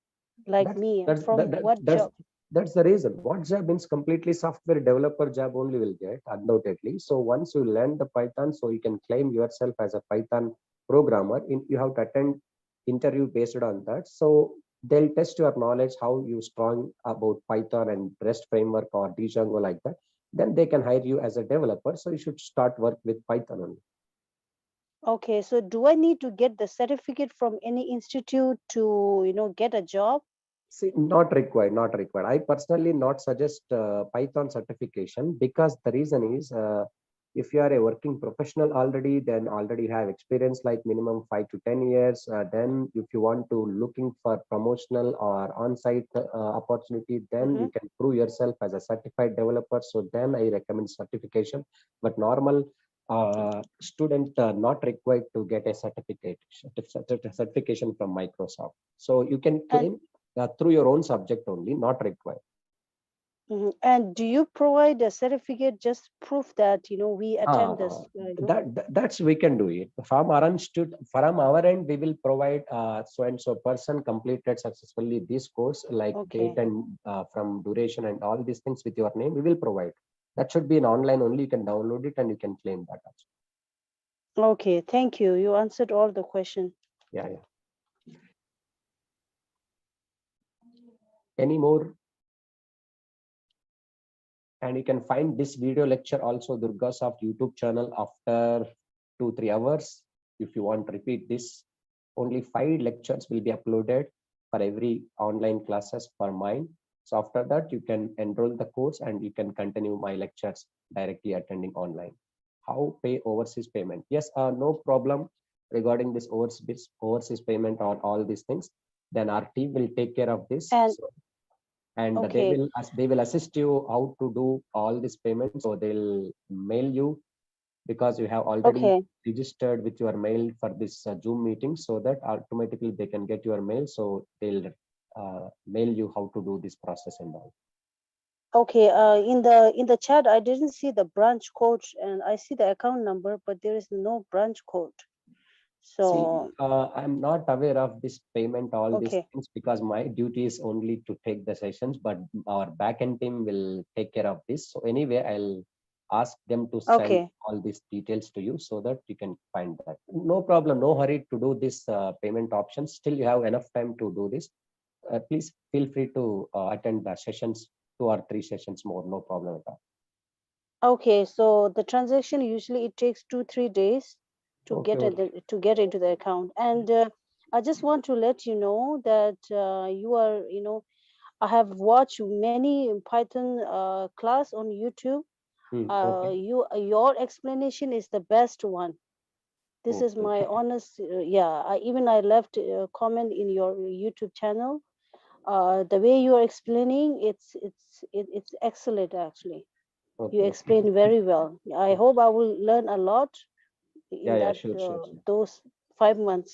like That's me? that's From that, that, what that's job? that's the reason. What job means completely software developer job only will get undoubtedly. So once you learn the Python, so you can claim yourself as a Python programmer. You have to attend interview based on that. So they'll test your knowledge, how you strong about Python and REST framework or Django like that. Then they can hire you as a developer. So you should start work with Python only. Okay, so do I need to get the certificate from any institute to, get a job? See, not required, not required. I personally not suggest Python certification because the reason is if you are a working professional already, then already have experience like minimum 5 to 10 years. Then if you want to looking for promotional or on-site opportunity, then Mm-hmm. you can prove yourself as a certified developer. So then I recommend certification. But normal student not required to get a certification from Microsoft. So you can And claim through your own subject only, not required. and do you provide a certificate just proof that we attend Ah, this? that's we can do it from our institute. From our end, we will provide so and so person completed successfully this course, like date Okay. and from duration and all these things with your name. We will provide. That should be in online only. You can download it and you can claim that also. Okay. Thank you. You answered all the question. Yeah, yeah. Any more? And you can find this video lecture also Durga's of YouTube channel after 2 3 hours. if you want to repeat this, only 5 lectures will be uploaded for every online classes for mine. So after that, you can enroll the course and you can continue my lectures directly attending online. How pay overseas payment? Yes, no problem regarding this overseas payment or all these things. Then our team will take care of this. And So, and okay, they will assist you how to do all these payments. So they'll mail you because you have already okay, registered with your mail for this Zoom meeting, so that automatically they can get your mail. So they'll mail you how to do this process and all. okay. In the chat, I didn't see the branch code, and I see the account number, but there is no branch code. See, So I'm not aware of this payment, all these okay, things, because my duty is only to take the sessions, but our backend team will take care of this. So anyway, I'll ask them to send okay, all these details to you so that you can find that. No problem, no hurry to do this payment option. Still, you have enough time to do this. Please feel free to attend the sessions, 2 or 3 sessions more, no problem at all. okay. So the transaction usually it takes 2 3 days Okay, okay. to get into the account. And I just want to let you know that you are, I have watched many Python class on YouTube. Okay, Your explanation is the best one. This is okay, my okay. honest, yeah. I left a comment in your YouTube channel. The way you are explaining, it's excellent actually. You Okay, okay. explain very well. I hope I will learn a lot Yeah, in yeah, that sure, sure. those 5 months.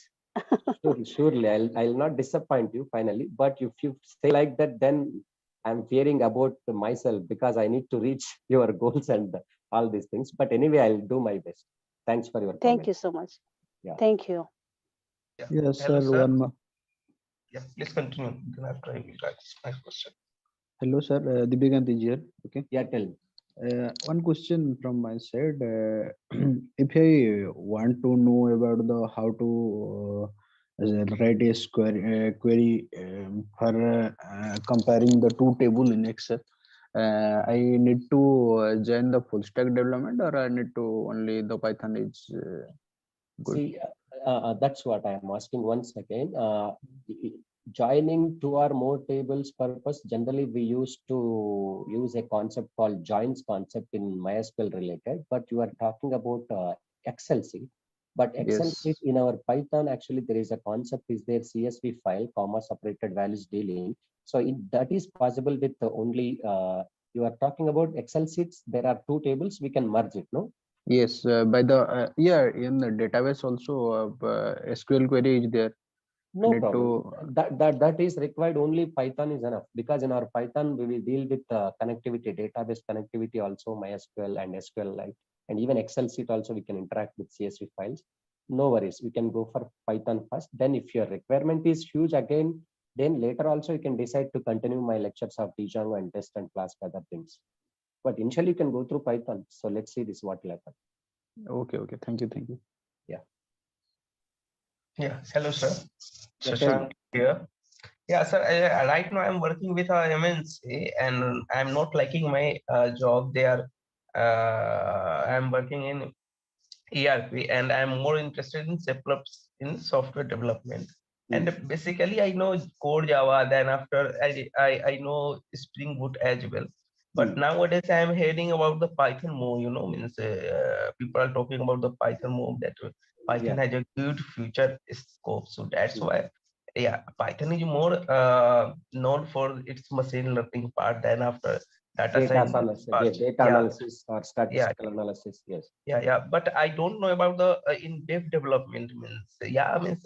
Surely, surely, I'll not disappoint you finally. But if you say like that, then I'm fearing about myself because I need to reach your goals and all these things. But anyway, I'll do my best. Thanks for your Thank comment. you so much. Yeah. Thank you. Yeah. Yes, Hello, sir. sir. One more. Yeah, please continue. Then after I will ask my question. Hello, sir. Dibigant is here. Okay. Yeah, tell. One question from my side. If I want to know about the how to write a query for comparing the two table in Excel, I need to join the full stack development, or I need to only the Python is good. See, that's what I am asking once again. Joining two or more tables purpose, generally we used to use a concept called joins concept in MySQL related, but you are talking about Excel sheet. But Excel sheet Yes. in our Python, actually there is a concept is there CSV file, comma separated values dealing. So that is possible with only, you are talking about Excel sheets. There are two tables, we can merge it, no? Yes, by the yeah, in the database also SQL query is there. No Need problem. to That is required. Only Python is enough, because in our Python we will deal with connectivity, database connectivity also, MySQL and SQLite, and even Excel sheet also we can interact with CSV files. No worries. We can go for Python first. Then if your requirement is huge again, then later also you can decide to continue my lectures of Django and test and Flask other things. But initially you can go through Python. So let's see this what will happen. okay, okay. Thank you, thank you. Yeah. Yeah, hello, sir. Yeah. Tell me. Shashank here. Yeah, sir. Right now I'm working with a MNC, and I'm not liking my job there. I'm working in ERP, and I'm more interested in in software development. And Hmm. basically, I know core Java. Then after I know Spring Boot as well. But Hmm. nowadays I'm hearing about the Python more. Means people are talking about the Python more, that Python Yeah. has a good future scope. So that's Hmm. why, yeah, Python is more known for its machine learning part than after data Data science analysis, part. data Yeah, analysis or yeah, statistical analysis. Yes. yeah. But I don't know about the in-depth development. Means, yeah, means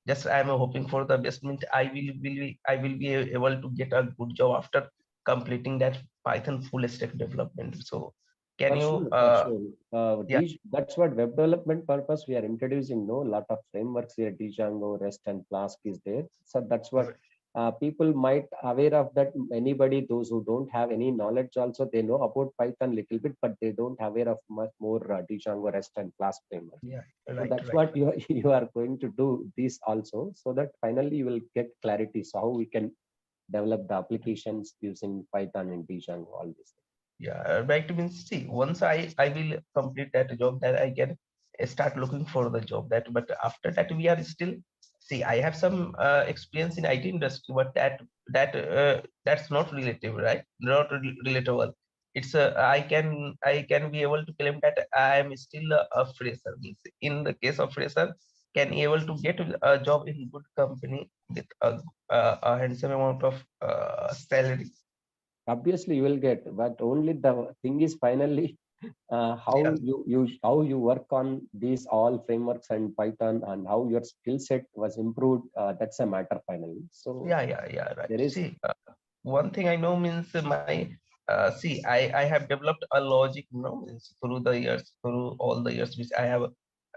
just I'm hoping for the best. Means I will be able to get a good job after completing that Python full stack development. So can For you sure, for sure. yeah, That's what web development purpose we are introducing. No, lot of frameworks here. Django, REST, and Flask is there. So that's what people might aware of that. Anybody, those who don't have any knowledge, also they know about Python little bit, but they don't aware of much more Django, REST, and Flask framework. yeah, So right, that's right. what you are going to do this also, so that finally you will get clarity. So how we can develop the applications using Python and Django, all this. Yeah, right. Means, see, once I will complete that job, that I get start looking for the job. That, but after that we are still, see, I have some experience in IT industry, but that's not relative, right? Not relatable. It's I can be able to claim that I am still a fresher. Means in the case of fresher, can be able to get a job in good company with a handsome amount of salary. Obviously you will get, but only the thing is finally how Yeah, you work on these all frameworks and Python, and how your skill set was improved. That's a matter finally. So yeah, right. there is. See, one thing I know means my see, I have developed a logic, means through the years, through all the years which I have.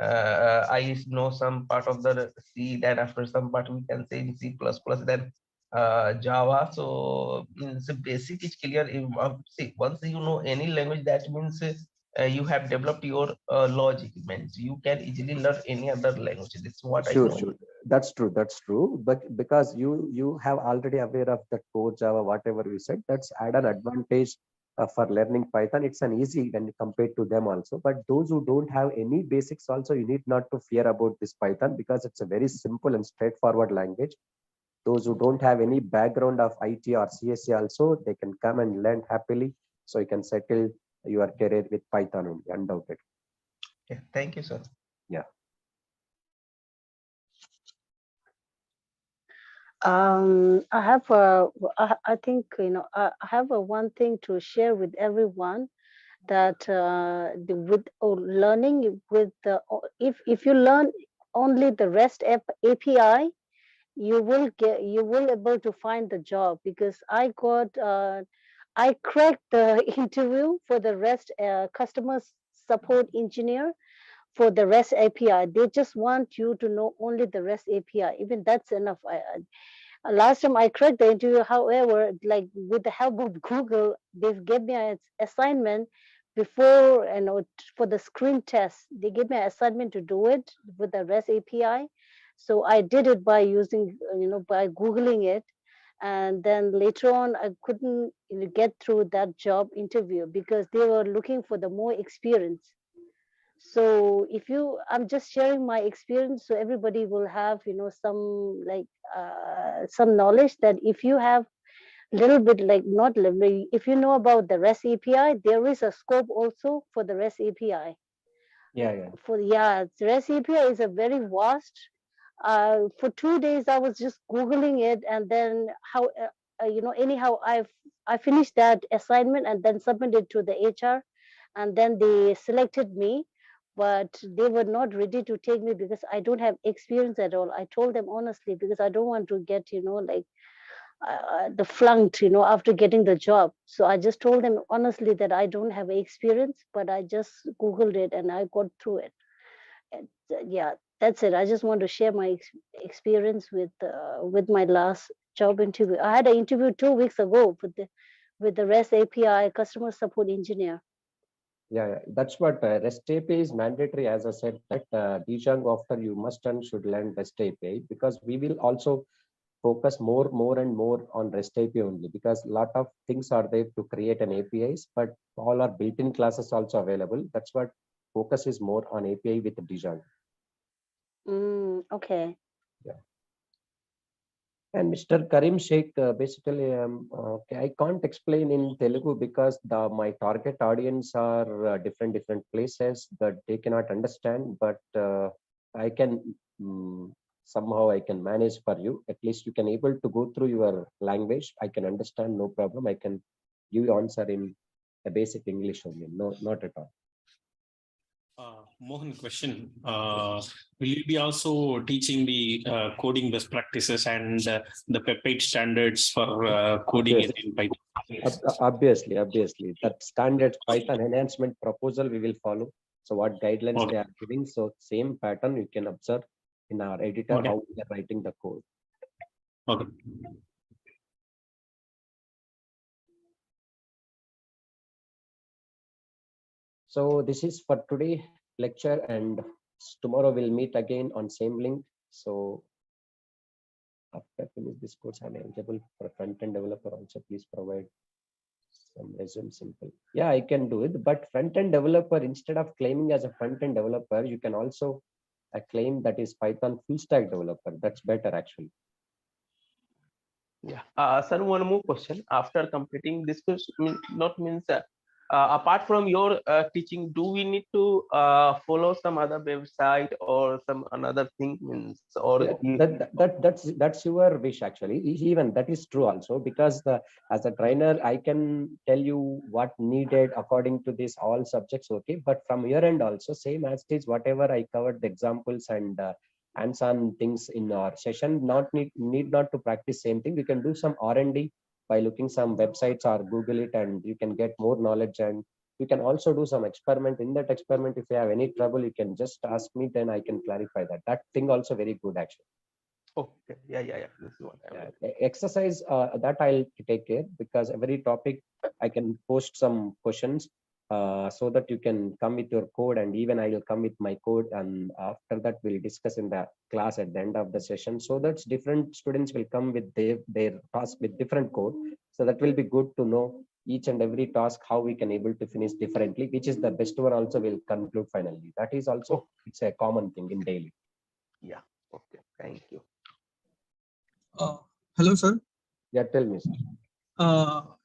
I know some part of the C, then after some part we can say in C++, then Java. So means the basic is clear. See, once you know any language, that means you have developed your logic. Means you can easily learn any other language. This is what I Sure, know. sure. That's true. That's true. But because you have already aware of that core Java, whatever you said, that's add an advantage for learning Python. It's an easy when compared to them also. But those who don't have any basics also, you need not to fear about this Python, because it's a very simple and straightforward language. Those who don't have any background of IT or CSE also, they can come and learn happily. So you can settle your career with Python only, undoubted. Yeah, thank you, sir. Yeah. I have I think I have a one thing to share with everyone, that with learning with the if you learn only the REST API, you will able to find the job, because I cracked the interview for the REST customer support engineer for the REST API. They just want you to know only the REST API. Even that's enough. Last time I cracked the interview, however, like with the help of Google, they gave me an assignment before, for the screen test. They gave me an assignment to do it with the REST API. So I did it by using, by Googling it. And then later on, I couldn't get through that job interview because they were looking for the more experience. So if you, I'm just sharing my experience, so everybody will have some like some knowledge, that if you have little bit, like not little, if you know about the REST API, there is a scope also for the REST API. Yeah, yeah. For yeah, the REST API is a very vast. For 2 days I was just googling it, and then how anyhow I finished that assignment and then submitted to the HR, and then they selected me. But they were not ready to take me because I don't have experience at all. I told them honestly, because I don't want to get like the flunked after getting the job. So I just told them honestly that I don't have experience, but I just googled it and I got through it. And, yeah, that's it. I just want to share my experience with my last job interview. I had an interview 2 weeks ago with the REST API customer support engineer. Yeah, yeah. That's what REST API is mandatory. As I said, that Dijang, after you must and should learn REST API, because we will also focus more and more on REST API only, because a lot of things are there to create an APIs, but all are built-in classes also available. That's what focus is more on API with Dijang. Okay. Yeah. And Mr. Karim Sheikh, basically, okay, I can't explain in Telugu because my target audience are different places that they cannot understand. But I can somehow I can manage for you. At least you can able to go through your language. I can understand, no problem. I can give you answer in a basic English only. No, not at all. Mohan, question. Will you be also teaching the coding best practices and the peptide standards for coding Obviously. in Python? Obviously, that standard Python enhancement proposal we will follow. So what guidelines Okay. they are giving, so same pattern you can observe in our editor Okay. how we are writing the code. Okay. So this is for today lecture, and tomorrow we'll meet again on same link. So after finish this course, I'm eligible for front-end developer also. Please provide Some resume simple. Yeah, I can do it. But front-end developer, instead of claiming as a front-end developer, you can also claim that is Python full stack developer. That's better actually. Yeah. Sir, one more question. After completing this course, not means apart from your teaching, do we need to follow some other website or some another thing means or Yeah, that's your wish actually. Even that is true also, because as a trainer I can tell you what needed according to this all subjects, okay, but from your end also same as it is, whatever I covered the examples and hands-on things in our session, not need not to practice same thing. You can do some R&D by looking some websites or Google it, and you can get more knowledge. And you can also do some experiment. In that experiment, if you have any trouble, you can just ask me, then I can clarify that. That thing also very good actually. okay. Yeah. This is what Exercise that I'll take care, because every topic I can post some questions so that you can come with your code, and even I will come with my code, and after that we'll discuss in the class at the end of the session, so that different students will come with their task with different code. So that will be good to know each and every task how we can able to finish differently, which is the best one also will conclude finally. That is also it's a common thing in daily. Yeah. Okay. Thank you. Hello, sir. Yeah, tell me, sir.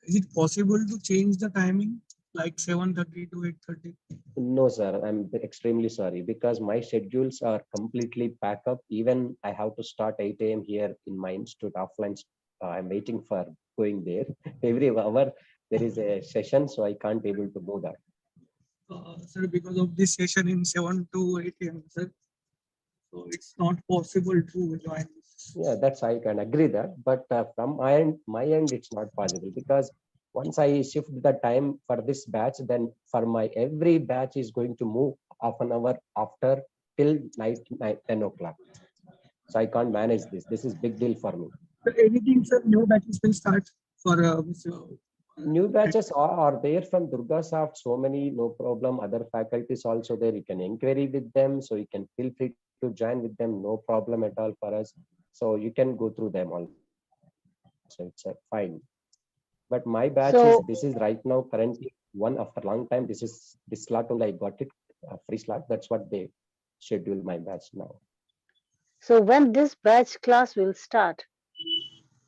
Is it possible to change the timing like 7:30 to 8:30? No, sir, I'm extremely sorry, because my schedules are completely packed up. Even I have to start 8 a.m. here in my institute offline. I'm waiting for going there. Every hour there is a session, so I can't able to go there. Sir, because of this session in 7 to 8 a.m., sir. So it's not possible to join this. Yeah, that's I can agree that, but from my end, it's not possible, because once I shift the time for this batch, then for my every batch is going to move half an hour after till night 10 o'clock. So I can't manage this. This is big deal for me. So anything, sir, new batches will start for New batches are there from Durga Soft, so many, no problem. Other faculties also there. You can inquiry with them, so you can feel free to join with them, no problem at all for us. So you can go through them also. It's fine. But my batch is So, this is right now currently one after long time. This slot only I got it, free slot. That's what they schedule my batch now. so when this batch class will start?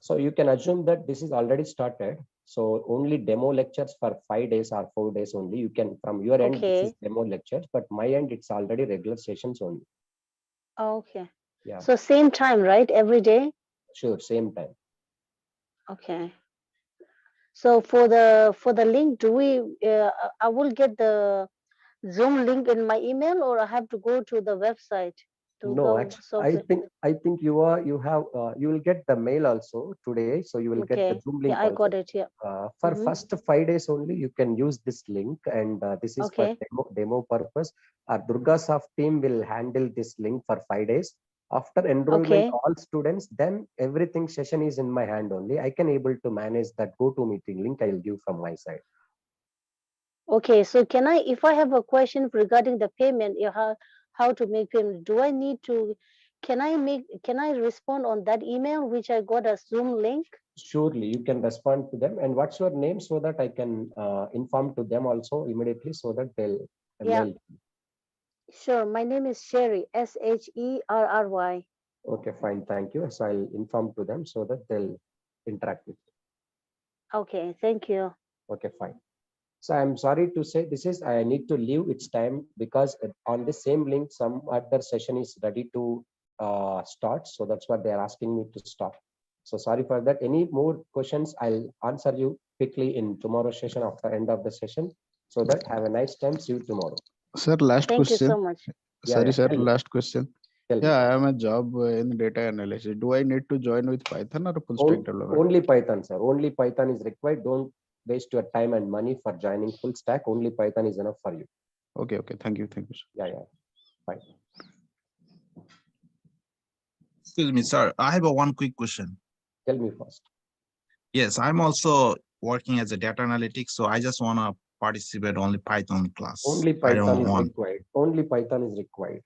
So you can assume that this is already started. So only demo lectures for 5 days or 4 days only. You can from your end this is Okay. demo lectures, but my end it's already regular sessions only. Okay. Yeah, So same time, right? Every day? sure, same time. Okay. So for the link, do we I will get the Zoom link in my email, or I have to go to the website to No, go actually, software? I think you will get the mail also today, so you will get the Okay. Zoom Yeah, link I also. got it. Yeah. For Mm-hmm. first 5 days only, you can use this link, and this is for Okay. demo purpose. Our Durga Soft team will handle this link for 5 days. After enrollment, Okay. all students, then everything session is in my hand only. I can able to manage that GoToMeeting link. I'll give from my side. Okay. So can I, if I have a question regarding the payment, how to make payment, do I need to, can I respond on that email which I got a Zoom link? Surely you can respond to them. And what's your name, so that I can inform to them also immediately, so that they'll Yeah. mail. Sure. My name is Sherry, Sherry. Okay, fine. Thank you. So I'll inform to them so that they'll interact with you. Okay. Thank you. Okay, fine. So I'm sorry to say this is, I need to leave. It's time, because on the same link, some other session is ready to start. So that's what they're asking me to start. So sorry for that. Any more questions, I'll answer you quickly in tomorrow's session after end of the session. So that have a nice time. See you tomorrow. Sir, last Thank you question. so much. Yeah, Sorry, yeah. sir, Tell me. last question. Tell me. Yeah, I am a job in data analysis. Do I need to join with Python or full stack development? Only Python, sir. Only Python is required. Don't waste your time and money for joining full stack. Only Python is enough for you. Okay, okay. Thank you, sir. Yeah. Fine. Excuse me, sir. I have one quick question. Tell me first. Yes, I'm also working as a data analytics, so I just want to participate only Python class. Only I Python don't is want. required. Only Python is required.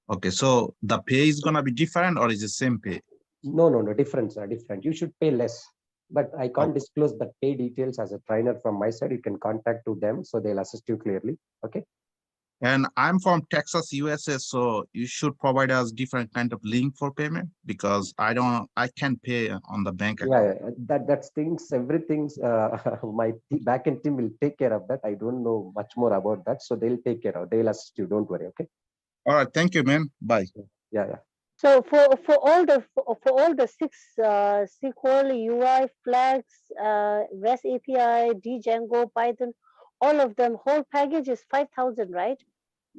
Okay, so the pay is gonna be different, or is the same pay? No. Different, sir. Different. You should pay less. but I can't disclose the pay details as a trainer from my side. You can contact to them, so they'll assist you clearly. Okay. And I'm from Texas, USA, so you should provide us different kind of link for payment because I can't pay on the bank account. Yeah, that's things, everything's my backend team will take care of that. I don't know much more about that, so they'll take care of. They'll assist you. Don't worry. Okay. All right, thank you, man. Bye. Yeah. So for all the six SQL, UI, Flags, REST API, Django, Python, all of them, whole package is 5,000, right?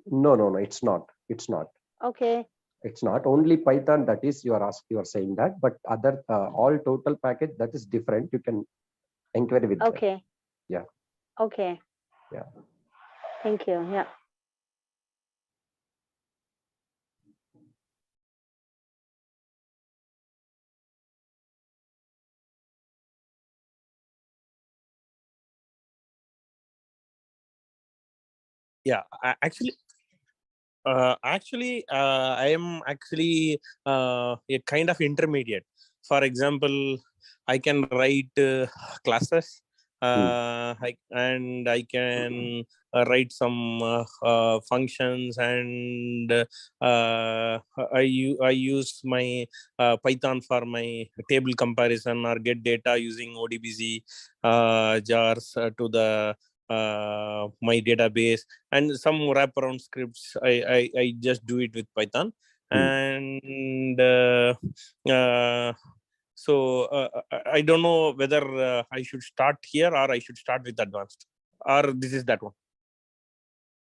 No, it's not. It's not. Okay. It's not only Python. That is, you are saying that, but other all total package, that is different. You can inquiry with them. Okay. Yeah. Okay. Yeah. Thank you. Yeah. Yeah, I am actually a kind of intermediate. For example, I can write classes, and I can write some functions, and I use my Python for my table comparison or get data using ODBC jars to the my database, and some wraparound scripts. I just do it with Python. And so I don't know whether I should start here or I should start with advanced, or this is that one.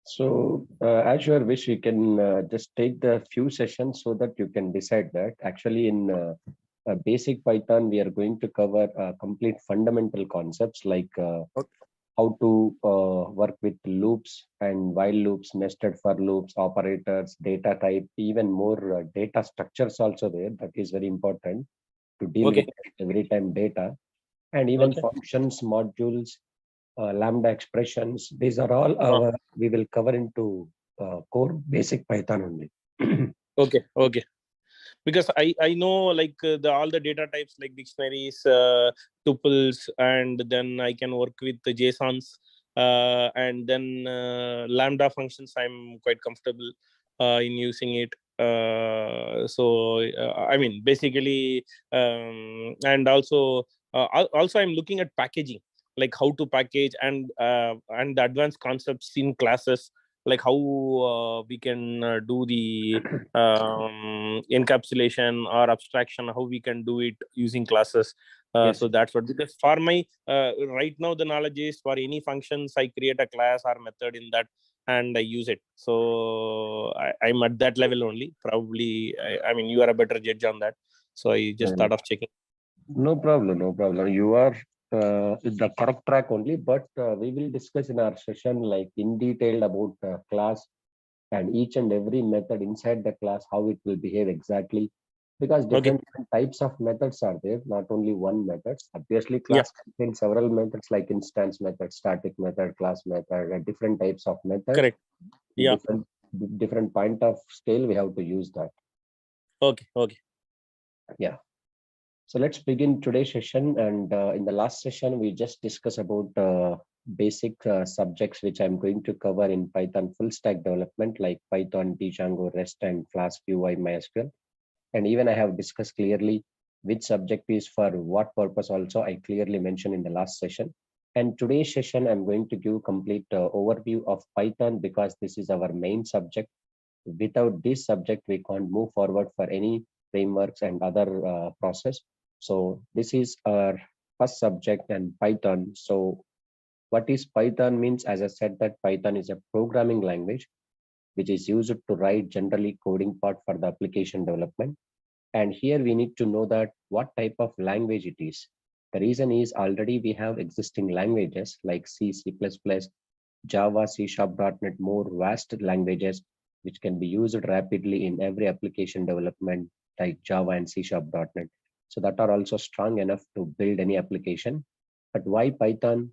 So as your wish, you can just take the few sessions so that you can decide that. Actually, in basic Python, we are going to cover complete fundamental concepts like how to work with loops and while loops, nested for loops, operators, data type, even more data structures also there. That is very important to deal with every time data, and even functions, modules, lambda expressions. These are all we will cover into core basic Python only. Okay. Because I know like all the data types like dictionaries, tuples, and then I can work with the JSONs, and then lambda functions. I'm quite comfortable in using it. I mean, basically, and also I'm looking at packaging, like how to package, and the advanced concepts in classes, like how we can do the encapsulation or abstraction, how we can do it using classes. So that's what, because for my right now the knowledge is for any functions I create a class or method in that and I use it. So I'm at that level only. Probably I mean you are a better judge on that, so I just thought of checking. No problem. You are the correct track only, but we will discuss in our session like in detail about class and each and every method inside the class, how it will behave exactly, because different types of methods are there, not only one method. Obviously, class contains several methods like instance method, static method, class method, and different types of methods. Correct. Yeah. Different point of scale, we have to use that. Okay. Yeah. So let's begin today's session. And in the last session, we just discussed about basic subjects which I'm going to cover in Python full stack development, like Python, Django, REST, and Flask, UI, MySQL. And even I have discussed clearly which subject is for what purpose also. I clearly mentioned in the last session. And today's session, I'm going to give complete overview of Python because this is our main subject. Without this subject, we can't move forward for any frameworks and other process. So this is our first subject and Python. So what is Python means, as I said, that Python is a programming language which is used to write generally coding part for the application development. And here we need to know that what type of language it is. The reason is already we have existing languages like C, C++, Java, C#, .NET, more vast languages which can be used rapidly in every application development like Java and C#, .NET. So that are also strong enough to build any application. But why Python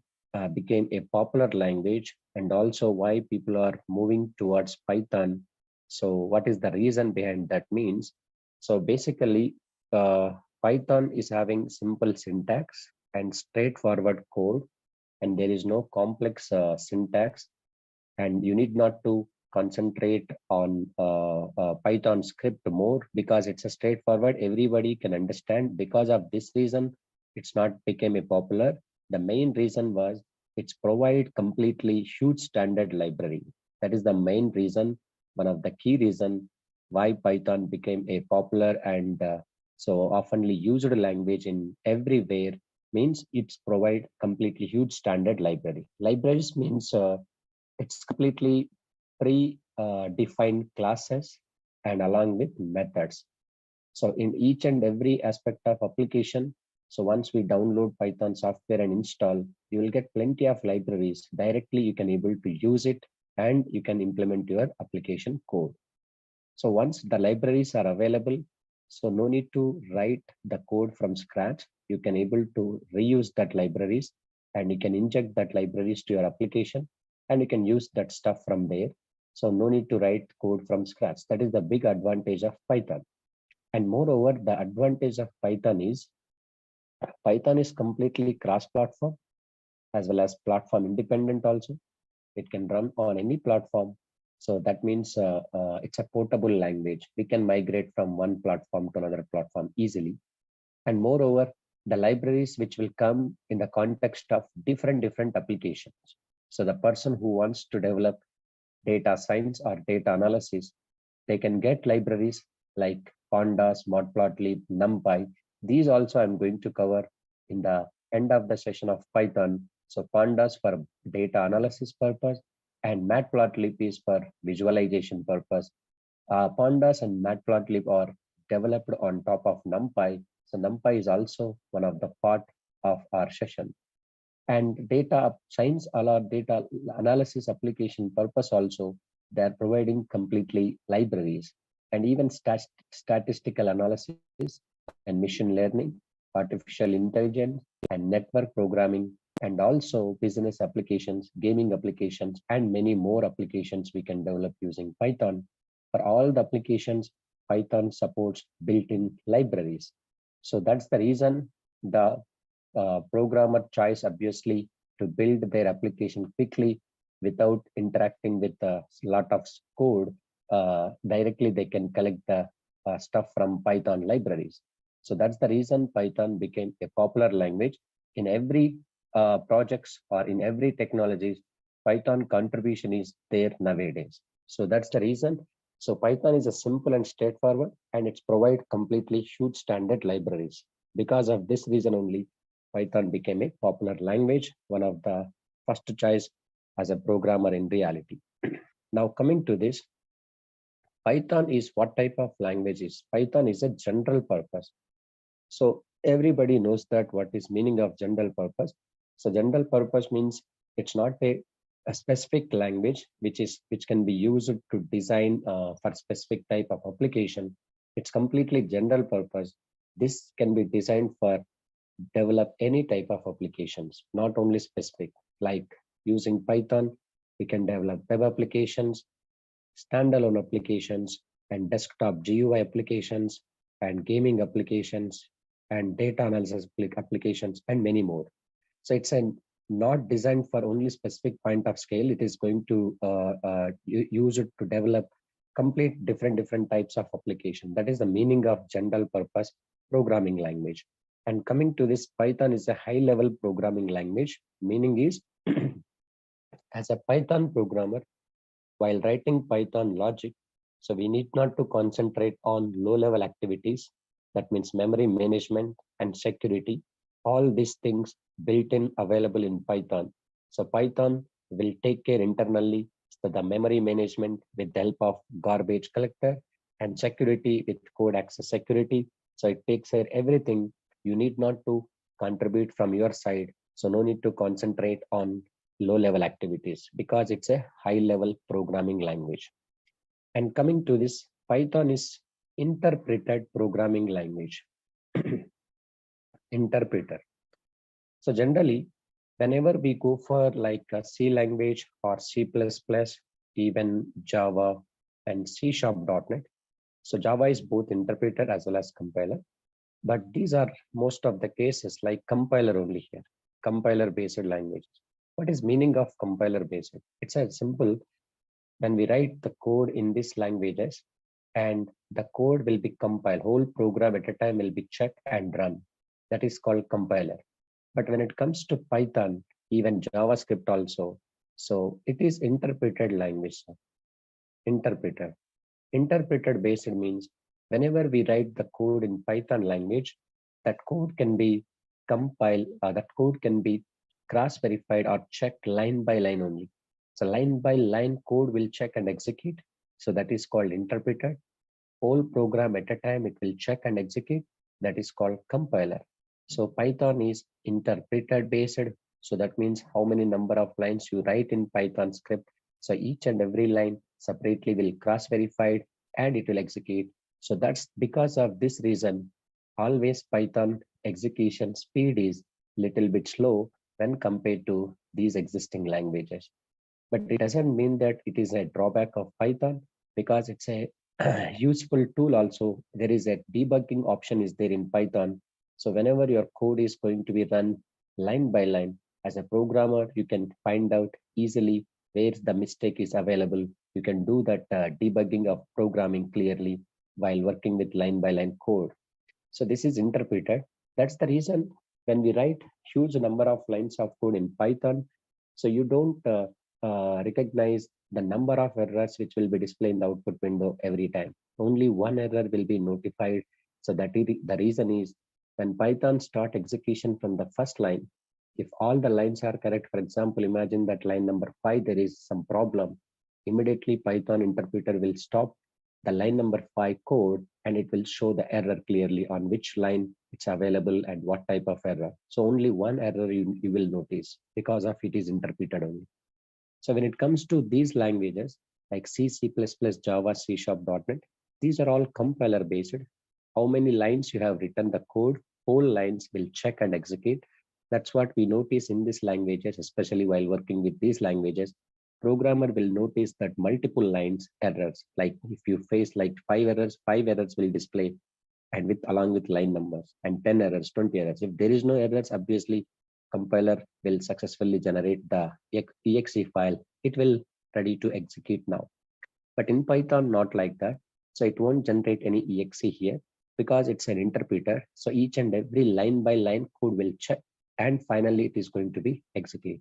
became a popular language, and also why people are moving towards Python? So what is the reason behind that means? So basically, Python is having simple syntax and straightforward code, and there is no complex syntax, and you need not to concentrate on Python script more because it's a straightforward, everybody can understand. Because of this reason, it's not became a popular. The main reason was it's provide completely huge standard library. That is the main reason, one of the key reason why Python became a popular and so oftenly used language in everywhere, means it's provide completely huge standard library. Libraries means it's completely pre-defined classes and along with methods. So in each and every aspect of application, so once we download Python software and install, you will get plenty of libraries. Directly you can able to use it and you can implement your application code. So once the libraries are available, so no need to write the code from scratch. You can able to reuse that libraries and you can inject that libraries to your application and you can use that stuff from there. So no need to write code from scratch. That is the big advantage of Python. And moreover, the advantage of Python is completely cross-platform as well as platform independent also. It can run on any platform. So that means it's a portable language. We can migrate from one platform to another platform easily. And moreover, the libraries which will come in the context of different applications. So the person who wants to develop data science or data analysis, they can get libraries like pandas, matplotlib, numpy. These also I'm going to cover in the end of the session of Python. So pandas for data analysis purpose and matplotlib is for visualization purpose. Pandas and matplotlib are developed on top of numpy. So numpy is also one of the part of our session. And data science or data analysis application purpose also, they are providing completely libraries and even statistical analysis and machine learning, artificial intelligence and network programming, and also business applications, gaming applications, and many more applications we can develop using Python. For all the applications, Python supports built-in libraries. So that's the reason the programmer choice obviously to build their application quickly without interacting with a lot of code. Directly they can collect the stuff from Python libraries. So that's the reason Python became a popular language. In every projects or in every technologies, Python contribution is there nowadays. So that's the reason. So Python is a simple and straightforward, and it's provide completely huge standard libraries. Because of this reason only, Python became a popular language, one of the first choice as a programmer in reality. Now coming to this, Python is what type of language is? Python is a general purpose. So everybody knows that what is meaning of general purpose. So general purpose means it's not a specific language which can be used to design for specific type of application. It's completely general purpose. This can be designed for develop any type of applications, not only specific. Like using Python, we can develop web applications, standalone applications, and desktop GUI applications, and gaming applications, and data analysis applications, and many more. So it's not designed for only specific point of scale. It is going to use it to develop complete different types of application. That is the meaning of general purpose programming language. And coming to this, Python is a high level programming language. Meaning is, as a Python programmer, while writing Python logic, so we need not to concentrate on low level activities. That means memory management and security. All these things built in available in Python. So Python will take care internally so the memory management with the help of garbage collector and security with code access security. So it takes care everything. You need not to contribute from your side. So no need to concentrate on low level activities because it's a high level programming language. And coming to this, Python is interpreted programming language. Interpreter. So generally, whenever we go for like a C language or C++, even Java and C#.NET. So Java is both interpreter as well as compiler. But these are most of the cases like compiler only here, compiler based languages. What is meaning of compiler based? It's a simple, when we write the code in these languages and the code will be compiled, whole program at a time will be checked and run. That is called compiler. But when it comes to Python, even JavaScript also, so it is interpreted language. Interpreter. Interpreted based means whenever we write the code in Python language, that code can be compiled, that code can be cross-verified or checked line by line only. So line by line code will check and execute. So that is called interpreted. Whole program at a time it will check and execute. That is called compiler. So Python is interpreted based. So that means how many number of lines you write in Python script. So each and every line separately will cross-verified and it will execute. So that's because of this reason, always Python execution speed is little bit slow when compared to these existing languages. But it doesn't mean that it is a drawback of Python, because it's a useful tool also. There is a debugging option is there in Python. So whenever your code is going to be run line by line, as a programmer, you can find out easily where the mistake is available. You can do that debugging of programming clearly while working with line by line code. So this is interpreted. That's the reason when we write huge number of lines of code in Python, so you don't recognize the number of errors which will be displayed in the output window every time. Only one error will be notified. So that the reason is when Python start execution from the first line, if all the lines are correct, for example, imagine that line number 5, there is some problem. Immediately Python interpreter will stop the line number 5 code and it will show the error clearly on which line it's available and what type of error. So only one error you will notice because of it is interpreted only. So when it comes to these languages like C, C++, Java, C#, .NET, these are all compiler based. How many lines you have written the code, whole lines will check and execute. That's what we notice in these languages, especially while working with these languages. Programmer will notice that multiple lines errors, like if you face like 5 errors will display and with along with line numbers, and 10 errors, 20 errors. If there is no errors, obviously compiler will successfully generate the exe file. It will ready to execute now. But in Python, not like that. So it won't generate any exe here because it's an interpreter. So each and every line by line code will check and finally it is going to be executed.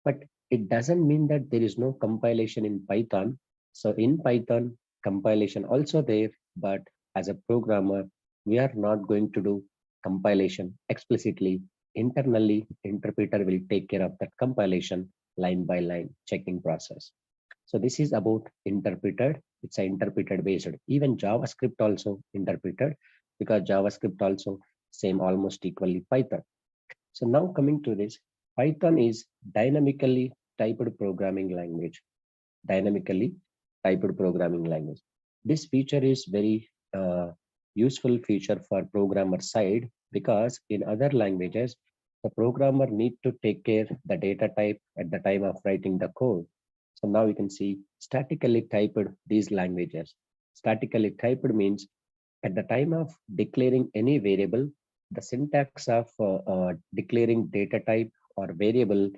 But it doesn't mean that there is no compilation in Python. So in Python, compilation also there, but as a programmer, we are not going to do compilation explicitly. Internally, interpreter will take care of that compilation line by line checking process. So this is about interpreted. It's an interpreted based. Even JavaScript also interpreted, because JavaScript also same almost equally Python. So now coming to this, Python is dynamically typed programming language. Dynamically typed programming language. This feature is very useful feature for programmer side, because in other languages, the programmer need to take care the data type at the time of writing the code. So now you can see statically typed these languages. Statically typed means at the time of declaring any variable, the syntax of declaring data type or variable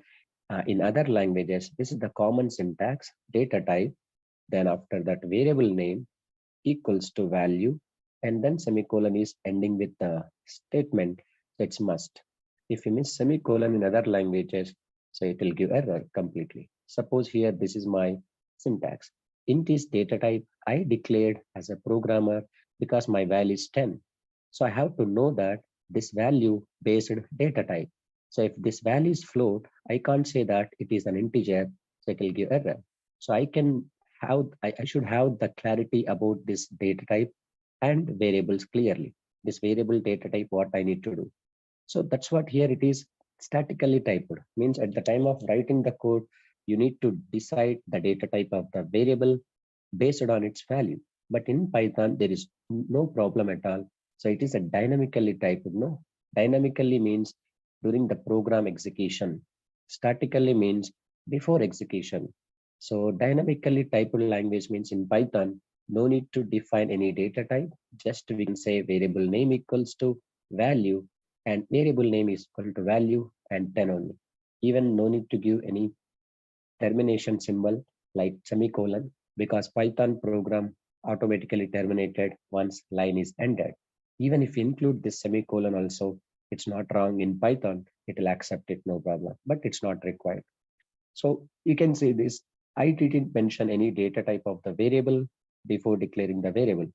in other languages, this is the common syntax: data type, then after that variable name equals to value, and then semicolon is ending with the statement. So it's must. If you miss semicolon in other languages, so it will give error completely. Suppose here this is my syntax. Int is data type I declared as a programmer because my value is 10. So I have to know that this value based data type. So if this value is float, I can't say that it is an integer, so it will give error. So I can have, I should have the clarity about this data type and variables clearly. This variable data type, what I need to do. So that's what here it is statically typed. Means at the time of writing the code, you need to decide the data type of the variable based on its value. But in Python, there is no problem at all. So it is a dynamically typed. No, dynamically means during the program execution. Statically means before execution. So dynamically typed language means in Python, no need to define any data type. Just we can say variable name equals to value, and variable name is equal to value and 10 only. Even no need to give any termination symbol like semicolon, because Python program automatically terminated once line is ended. Even if you include this semicolon also, it's not wrong in Python, it will accept it, no problem, but it's not required. So you can see this, I didn't mention any data type of the variable before declaring the variable.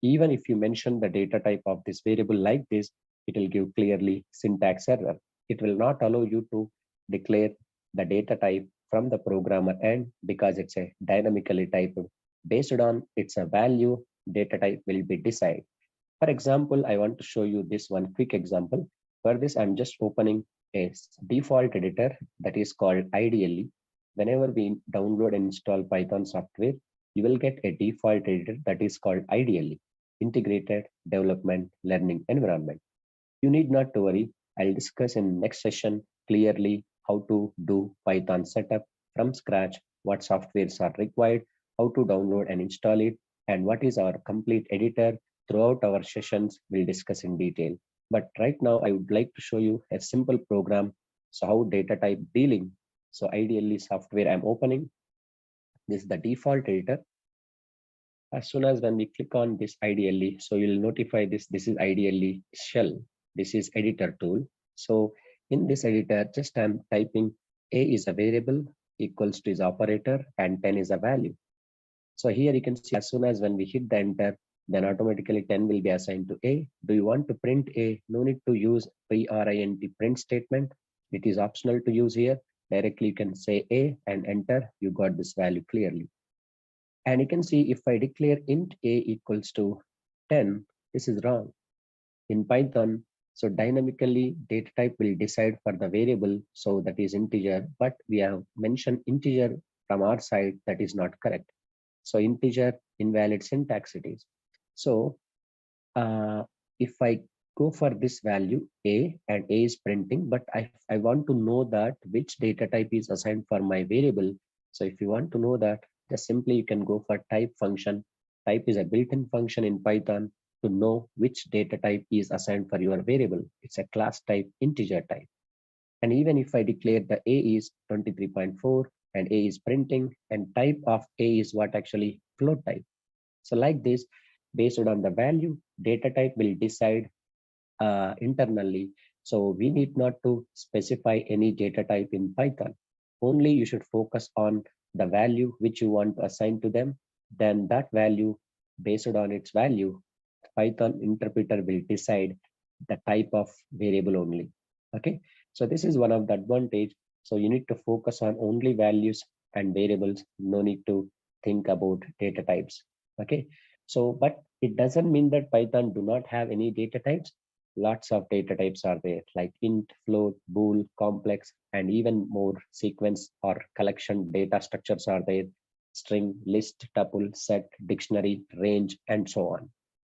Even if you mention the data type of this variable like this, it will give clearly syntax error. It will not allow you to declare the data type from the programmer end, because it's a dynamically typed. Based on its a value, data type will be decided. For example, I want to show you this one quick example. For this, I'm just opening a default editor that is called IDLE. Whenever we download and install Python software, you will get a default editor that is called IDLE, Integrated Development Learning Environment. You need not to worry. I'll discuss in next session clearly how to do Python setup from scratch, what softwares are required, how to download and install it, and what is our complete editor. Throughout our sessions, we'll discuss in detail. But right now, I would like to show you a simple program. So how data type dealing. So ideally software I'm opening. This is the default editor. As soon as when we click on this IDLE, so you'll notify this is IDLE shell. This is editor tool. So in this editor, just I'm typing a is a variable equals to is operator and 10 is a value. So here you can see as soon as when we hit the enter, then automatically 10 will be assigned to a. Do you want to print a? No need to use print statement. It is optional to use here. Directly you can say a and enter. You got this value clearly. And you can see if I declare int a equals to 10, this is wrong. In Python, so dynamically data type will decide for the variable, so that is integer, but we have mentioned integer from our side, that is not correct. So integer invalid syntax it is. So if I go for this value a and a is printing, but I want to know that which data type is assigned for my variable. So if you want to know that, just simply you can go for type function. Type is a built-in function in Python to know which data type is assigned for your variable. It's a class type integer type. And even if I declare the a is 23.4 and a is printing, and type of a is what actually float type. So like this, based on the value, data type will decide internally. So we need not to specify any data type in Python. Only you should focus on the value which you want to assign to them. Then that value, based on its value, Python interpreter will decide the type of variable only. Okay, so this is one of the advantage. So you need to focus on only values and variables. No need to think about data types. Okay, so but it doesn't mean that Python do not have any data types. Lots of data types are there, like int, float, bool, complex, and even more sequence or collection data structures are there: string, list, tuple, set, dictionary, range, and so on.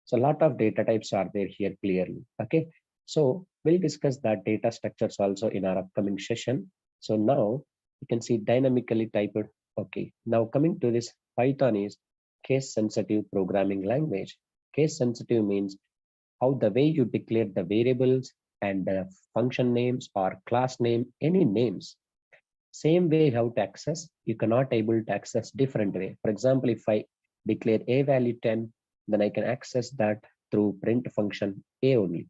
So a lot of data types are there here clearly. Okay, so we'll discuss that data structures also in our upcoming session. So now you can see dynamically typed. Okay, now coming to this, Python is case sensitive programming language. Case sensitive means how the way you declare the variables and the function names or class name, any names, same way how to access, you cannot able to access different way. For example, if I declare a value 10, then I can access that through print function a only,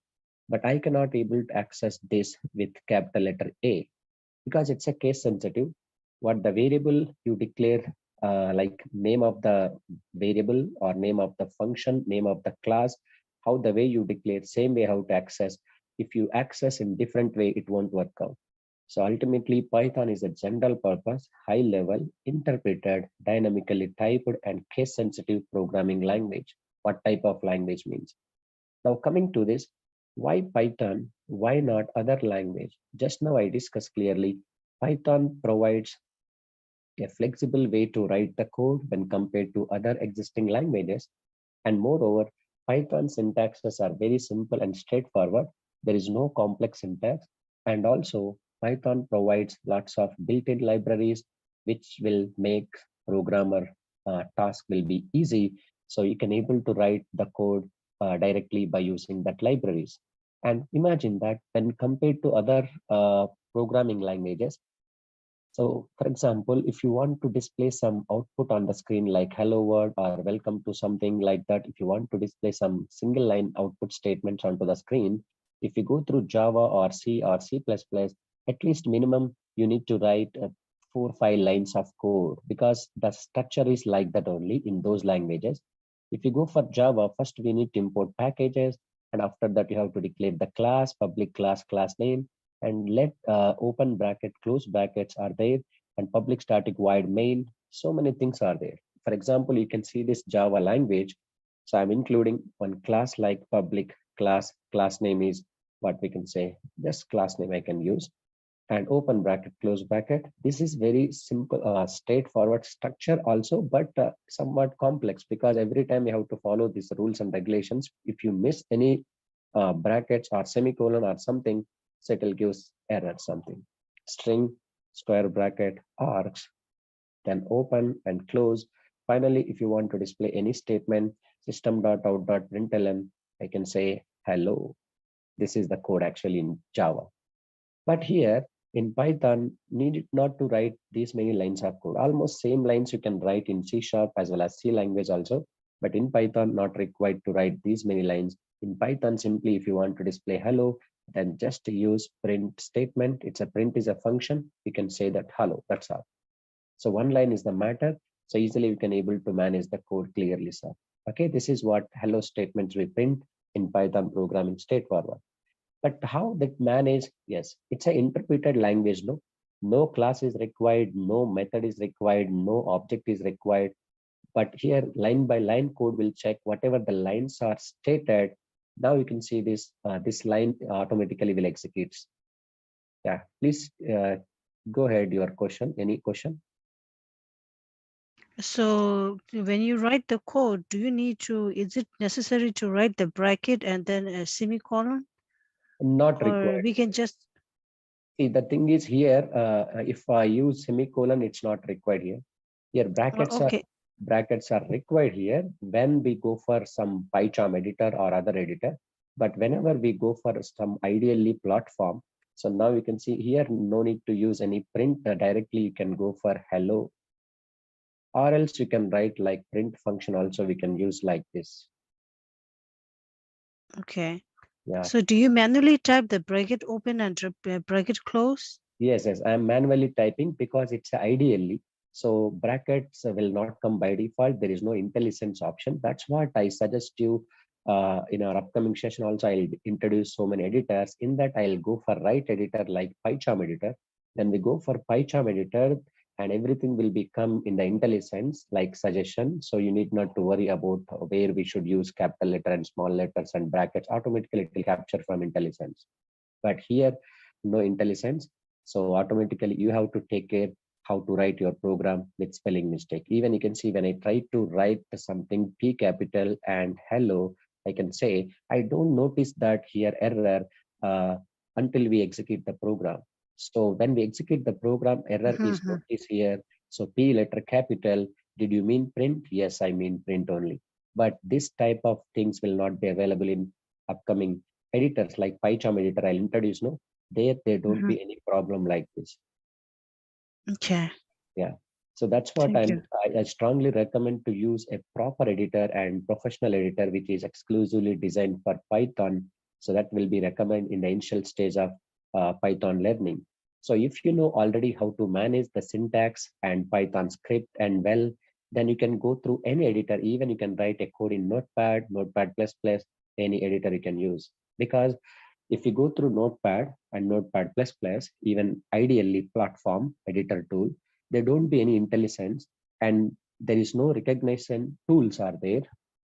but I cannot able to access this with capital letter A, because it's a case sensitive. What the variable you declare, like name of the variable or name of the function, name of the class, how the way you declare, same way how to access. If you access in different way, it won't work out. So ultimately, Python is a general purpose, high level, interpreted, dynamically typed, and case sensitive programming language. What type of language means? Now coming to this, why Python? Why not other language? Just now I discussed clearly, Python provides a flexible way to write the code when compared to other existing languages. And moreover, Python syntaxes are very simple and straightforward. There is no complex syntax. And also, Python provides lots of built-in libraries, which will make programmer task will be easy. So you can able to write the code directly by using that libraries. And imagine that when compared to other programming languages, so for example, if you want to display some output on the screen like hello world or welcome to something like that, if you want to display some single line output statements onto the screen, if you go through Java or C or C++, at least minimum you need to write 4 or 5 lines of code because the structure is like that only in those languages. If you go for Java, first we need to import packages, and after that you have to declare the class, public class, class name, and let open bracket, close brackets are there, and public static void main. So many things are there. For example, you can see this Java language. So I'm including one class like public class. Class name is what we can say, just class name I can use, and open bracket, close bracket. This is very simple, straightforward structure also, but somewhat complex because every time you have to follow these rules and regulations. If you miss any brackets or semicolon or something, so it will give error something. String, square bracket, arcs, then open and close. Finally, if you want to display any statement, system.out.println, I can say hello. This is the code actually in Java. But here in Python, need not to write these many lines of code. Almost same lines you can write in C# as well as C language also. But in Python, not required to write these many lines. In Python, simply if you want to display hello, then just use print statement. It's a print is a function. You can say that hello, that's all. So one line is the matter. So easily we can able to manage the code clearly, sir. Okay, this is what hello statements we print in Python programming straightforward. But how that manage? Yes, it's an interpreted language. No class is required, no method is required, no object is required. But here line by line code will check whatever the lines are stated. Now you can see this this line automatically will execute. Yeah, please go ahead. Your question. Any question? So when you write the code, do you need to, is it necessary to write the bracket and then a semicolon? Not Or required. we can just, See, the thing is here, if I use semicolon, it's not required here. Here okay. brackets are required here when we go for some PyCharm editor or other editor. But whenever we go for some ideally platform, so now you can see here, no need to use any print. Directly you can go for hello, or else you can write like print function also we can use like this. Okay. Yeah. So do you manually type the bracket open and bracket close? Yes, I am manually typing because it's ideally. So brackets will not come by default. There is no IntelliSense option. That's what I suggest you in our upcoming session. Also, I'll introduce so many editors. In that, I'll go for right editor like PyCharm editor. Then we go for PyCharm editor, and everything will become in the IntelliSense like suggestion. So you need not to worry about where we should use capital letter and small letters and brackets. Automatically, it will capture from IntelliSense. But here, no IntelliSense. So automatically you have to take care how to write your program with spelling mistake. Even you can see when I try to write something P capital and hello, I can say, I don't notice that here error until we execute the program. So when we execute the program, error is noticed here. So P letter capital, did you mean print? Yes, I mean print only. But this type of things will not be available in upcoming editors like PyCharm editor I'll introduce. No, there don't be any problem like this. Okay. Yeah. So that's what I strongly recommend to use a proper editor and professional editor which is exclusively designed for Python. So that will be recommended in the initial stage of Python learning. So if you know already how to manage the syntax and Python script and well, then you can go through any editor. Even you can write a code in Notepad, Notepad++, any editor you can use. Because if you go through Notepad and Notepad++, even ideally platform editor tool, there don't be any IntelliSense and there is no recognition tools are there.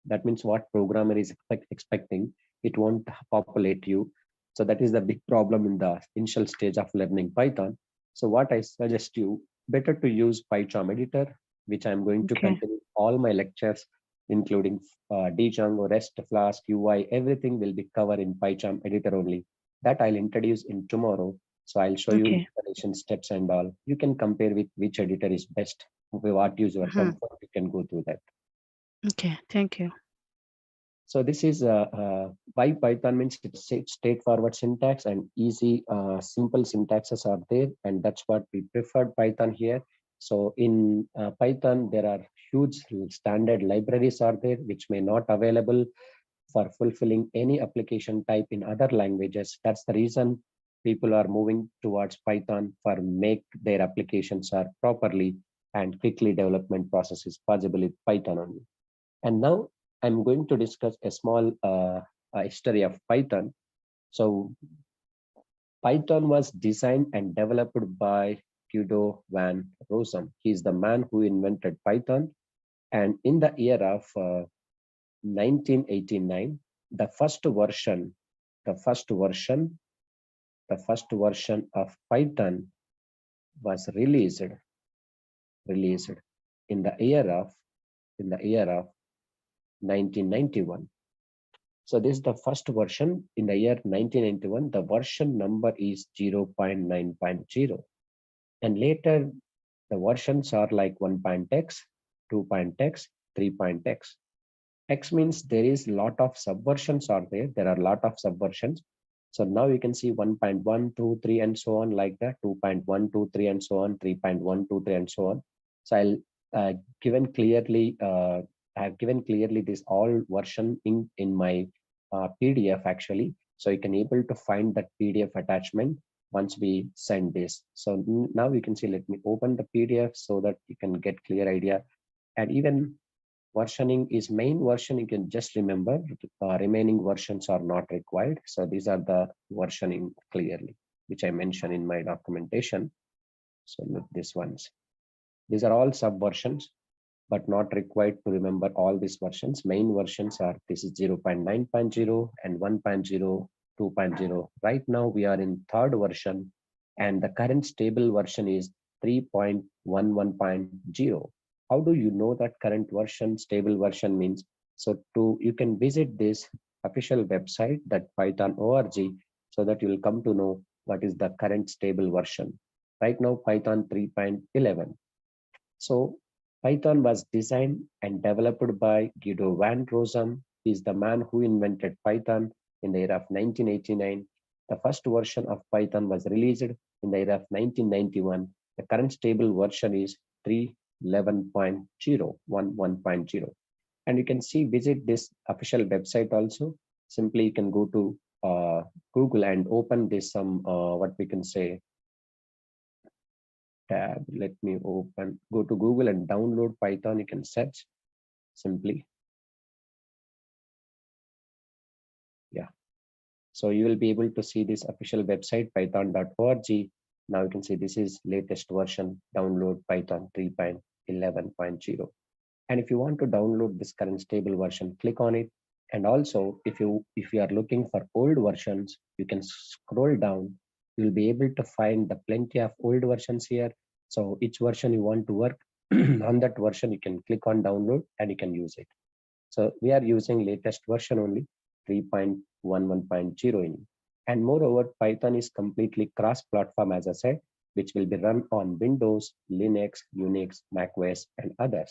That means what programmer is expecting, it won't populate you. So that is the big problem in the initial stage of learning Python. So what I suggest you, better to use PyCharm editor, which I'm going to continue all my lectures, including Django, REST, Flask, UI, everything will be covered in PyCharm editor only. That I'll introduce in tomorrow. So I'll show you installation steps and all. You can compare with which editor is best. What is your comfort, you can go through that. Okay, thank you. So this is why Python means it's straightforward syntax and easy, simple syntaxes are there, and that's what we preferred Python here. So in Python, there are huge standard libraries are there, which may not available for fulfilling any application type in other languages. That's the reason people are moving towards Python for make their applications are properly and quickly development process is possible with Python only. And now I'm going to discuss a small history of Python. So Python was designed and developed by Guido van Rossum. He's the man who invented Python. And in the year of 1989, the first version of Python was released in the year of 1991. So this is the first version in the year 1991. The version number is 0.9.0, and later the versions are like 1.x, 2.x, 3.x. X means there is a lot of subversions are there. There are a lot of subversions. So now you can see 1.1, 2, 3, and so on like that, 2.1, 2, 3, and so on, 3.1, 2, 3, and so on. So I'll given clearly, I have given clearly this all version in my PDF actually. So you can able to find that PDF attachment once we send this. So now you can see, let me open the PDF so that you can get clear idea. And even versioning is main version, you can just remember remaining versions are not required. So these are the versioning clearly, which I mentioned in my documentation. So look, these ones, these are all subversions, but not required to remember all these versions. Main versions are, this is 0.9.0 and 1.0, 2.0. Right now we are in third version, and the current stable version is 3.11.0. How do you know that current version, stable version means? So you can visit this official website, that python.org, so that you will come to know what is the current stable version. Right now, Python 3.11. So Python was designed and developed by Guido van Rossum. He is the man who invented Python in the year of 1989. The first version of Python was released in the year of 1991. The current stable version is 3.11.0, 1.0. And you can see, visit this official website also. Simply you can go to Google and open this what we can say, tab. Let me open, go to Google and download Python. You can search simply. Yeah. So you will be able to see this official website, python.org. Now you can see this is latest version, download Python 3.11.0. And if you want to download this current stable version, click on it. And also, if you are looking for old versions, you can scroll down. You'll be able to find the plenty of old versions here. So each version you want to work on that version, you can click on download and you can use it. So we are using latest version only, 3.11.0 in. And moreover, Python is completely cross-platform, as I said, which will be run on Windows, Linux, Unix, macOS, and others.